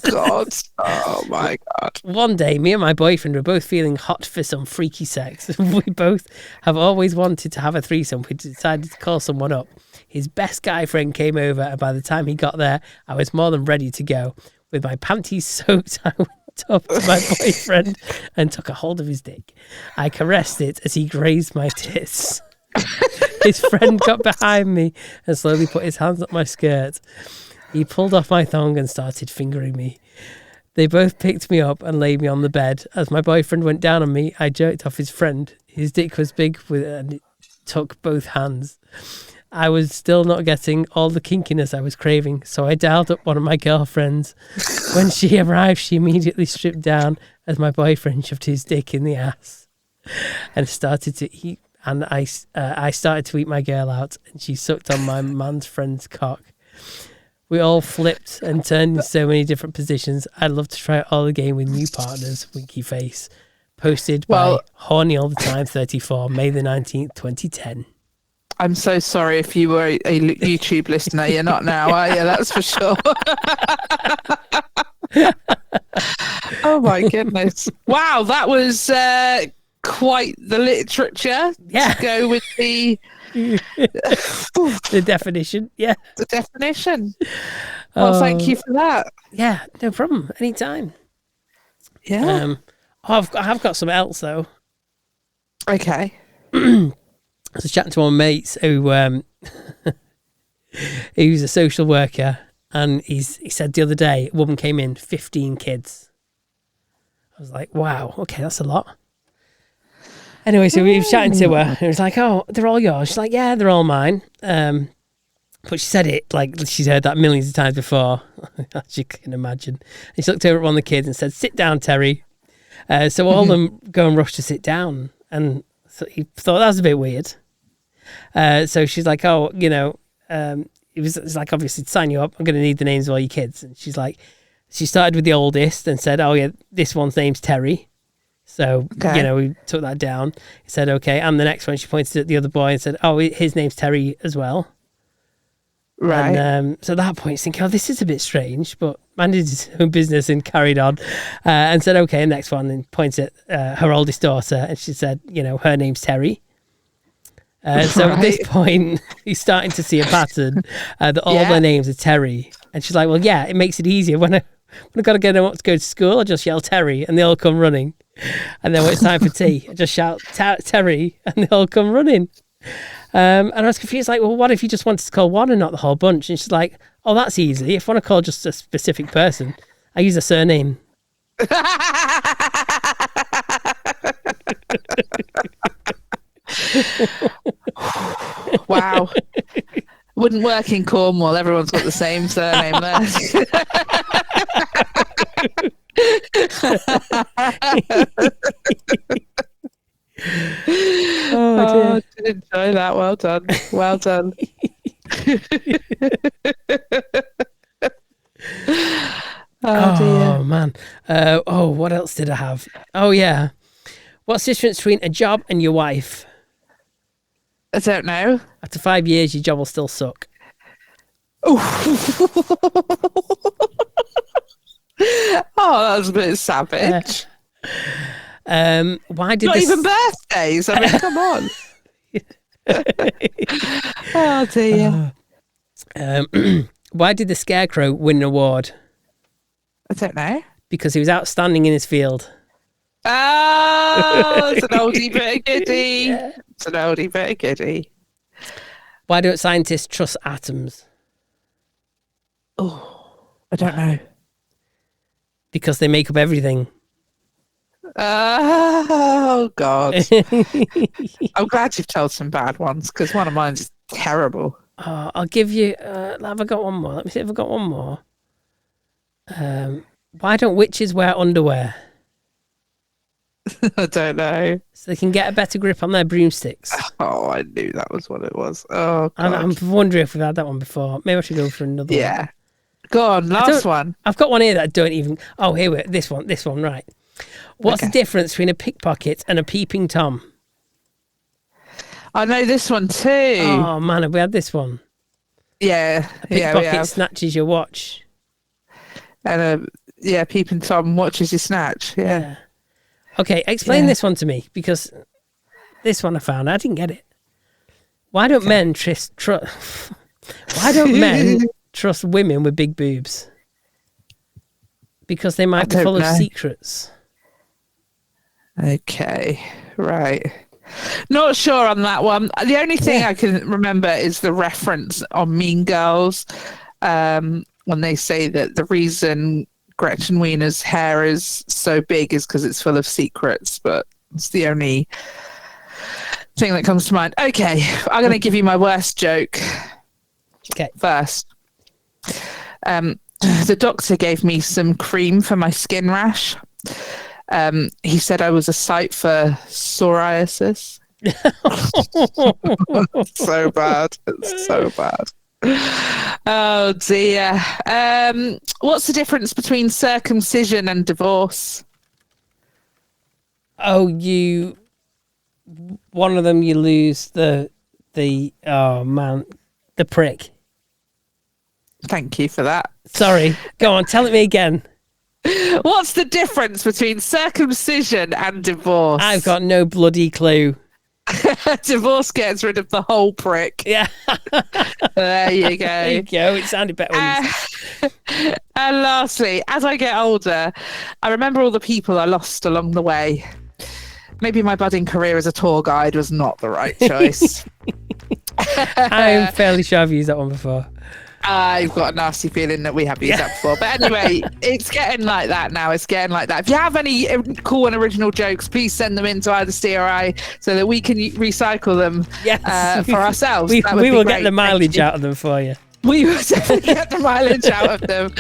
Oh my God. One day, me and my boyfriend were both feeling hot for some freaky sex. We both have always wanted to have a threesome. We decided to call someone up. His best guy friend came over, and by the time he got there, I was more than ready to go. With my panties soaked, I went up to my boyfriend and took a hold of his dick. I caressed it as he grazed my tits. His friend got behind me and slowly put his hands up my skirt. He pulled off my thong and started fingering me. They both picked me up and laid me on the bed. As my boyfriend went down on me, I jerked off his friend. His dick was big and it took both hands. I was still not getting all the kinkiness I was craving, so I dialed up one of my girlfriends. When she arrived, she immediately stripped down as my boyfriend shoved his dick in the ass and started to eat. And I started to eat my girl out, and she sucked on my man's friend's cock. We all flipped and turned in so many different positions. I'd love to try it all again with new partners. Winky face. Posted by Horny All the Time 34, May the 19th, 2010. I'm so sorry if you were a YouTube listener. You're not now, are you? That's for sure. Oh my goodness! Wow, that was quite the literature. Yeah. To go with the the definition. Yeah. The definition. Well, thank you for that. Yeah, no problem. Anytime. Yeah. I've got something else though. Okay. I was chatting to one of my mates who he's a social worker, and he said the other day a woman came in, 15 kids. I was like, wow, okay, that's a lot. Anyway, so we were chatting to her, and it was like, oh, they're all yours. She's like, yeah, they're all mine. But she said it like she's heard that millions of times before, as you can imagine. And she looked over at one of the kids and said, sit down, Terry. So all of them go and rush to sit down, and so he thought that was a bit weird. So she's like, oh, you know, it's like, obviously to sign you up, I'm going to need the names of all your kids. And she's like, she started with the oldest and said, oh yeah, this one's name's Terry. So, you know, we took that down. He said, okay. And the next one, she pointed at the other boy and said, oh, his name's Terry as well. Right. And so at that point, he's thinking, oh, this is a bit strange, but man did his own business and carried on and said, okay, next one, and pointed at her oldest daughter. And she said, you know, her name's Terry. So at this point, he's starting to see a pattern that all their names are Terry. And she's like, well, yeah, it makes it easier when When I've got to get them up to go to school, I just yell Terry and they all come running. And then when it's time for tea, I just shout Terry and they all come running. And I was confused, like, well, what if you just wanted to call one and not the whole bunch? And she's like, oh, that's easy. If I want to call just a specific person, I use a surname. Wow. Wouldn't work in Cornwall. Everyone's got the same surname there. Oh, I did enjoy that. Well done. Well done. Oh man. What else did I have? Oh, yeah. What's the difference between a job and your wife? I don't know. After 5 years, your job will still suck. Oh, that was a bit savage. Why did Not even birthdays? I mean, come on. Oh dear. Why did the Scarecrow win an award? I don't know. Because he was outstanding in his field. Oh, it's an oldie bit of goodie. Yeah. It's an oldie bit of goodie. Why don't scientists trust atoms? Oh, I don't know. Because they make up everything. Oh, God. I'm glad you've told some bad ones, because one of mine's terrible. I'll give you... have I got one more? Let me see if I've got one more. Why don't witches wear underwear? I don't know. So they can get a better grip on their broomsticks. Oh, I knew that was what it was. Oh, God. I'm wondering if we've had that one before. Maybe I should go for another one. Yeah. Go on, last one. I've got one here that I don't even... Oh, here we are. This one, right. What's the difference between a pickpocket and a peeping Tom? I know this one too. Oh, man, have we had this one? Yeah. A pickpocket snatches your watch. And peeping Tom watches you snatch. Yeah. Okay, explain this one to me, because this one I found, I didn't get it. Why don't men Why don't men trust women with big boobs? Because they might be full of secrets. Okay, right. Not sure on that one. The only thing I can remember is the reference on Mean Girls, when they say that the reason Gretchen Wiener's hair is so big is because it's full of secrets, but it's the only thing that comes to mind. Okay, I'm going to give you my worst joke first. The doctor gave me some cream for my skin rash. He said I was a sight for psoriasis. So bad. It's so bad. Oh dear. What's the difference between circumcision and divorce? Oh, one of them you lose the prick. Thank you for that. Sorry. Go on, tell it me again. What's the difference between circumcision and divorce? I've got no bloody clue. Divorce gets rid of the whole prick. Yeah. There you go. There you go. It sounded better when And lastly, as I get older, I remember all the people I lost along the way. Maybe my budding career as a tour guide was not the right choice. I'm fairly sure I've used that one before. I've got a nasty feeling that we have used that before. But anyway, it's getting like that now. It's getting like that. If you have any cool and original jokes, please send them in to either Steve or I so that we can recycle them for ourselves. We will get the mileage out of them for you. We will definitely get the mileage out of them.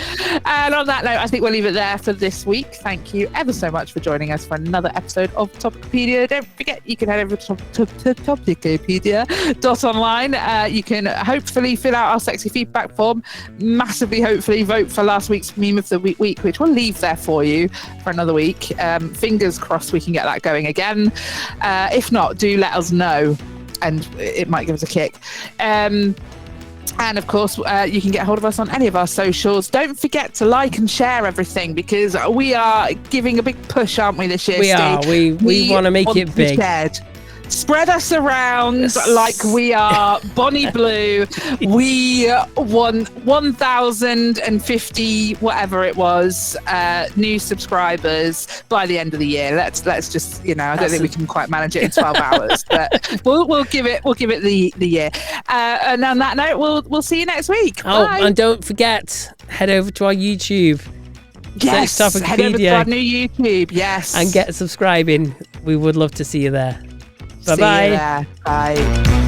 And on that note, I think we'll leave it there for this week. Thank you ever so much for joining us for another episode of Topicopedia. Don't forget, you can head over to Topicopedia.online. You can hopefully fill out our sexy feedback form. Massively, hopefully, vote for last week's meme of the week, which we'll leave there for you for another week. Fingers crossed we can get that going again. If not, do let us know, and it might give us a kick. And of course, you can get hold of us on any of our socials. Don't forget to like and share everything, because we are giving a big push, aren't we, this year, We Steve? are. We want to make it big. Spread us around like we are Bonnie Blue. We won 1,050 whatever it was new subscribers by the end of the year. Let's just, you know, I don't think we can quite manage it in 12 hours, but we'll give it the year. And on that note, we'll see you next week. Oh, Bye. and don't forget, head over to our YouTube. Yes, Search head over to Topicopedia our new YouTube. Yes, and get subscribing. We would love to see you there. See you Bye-bye. there. Bye.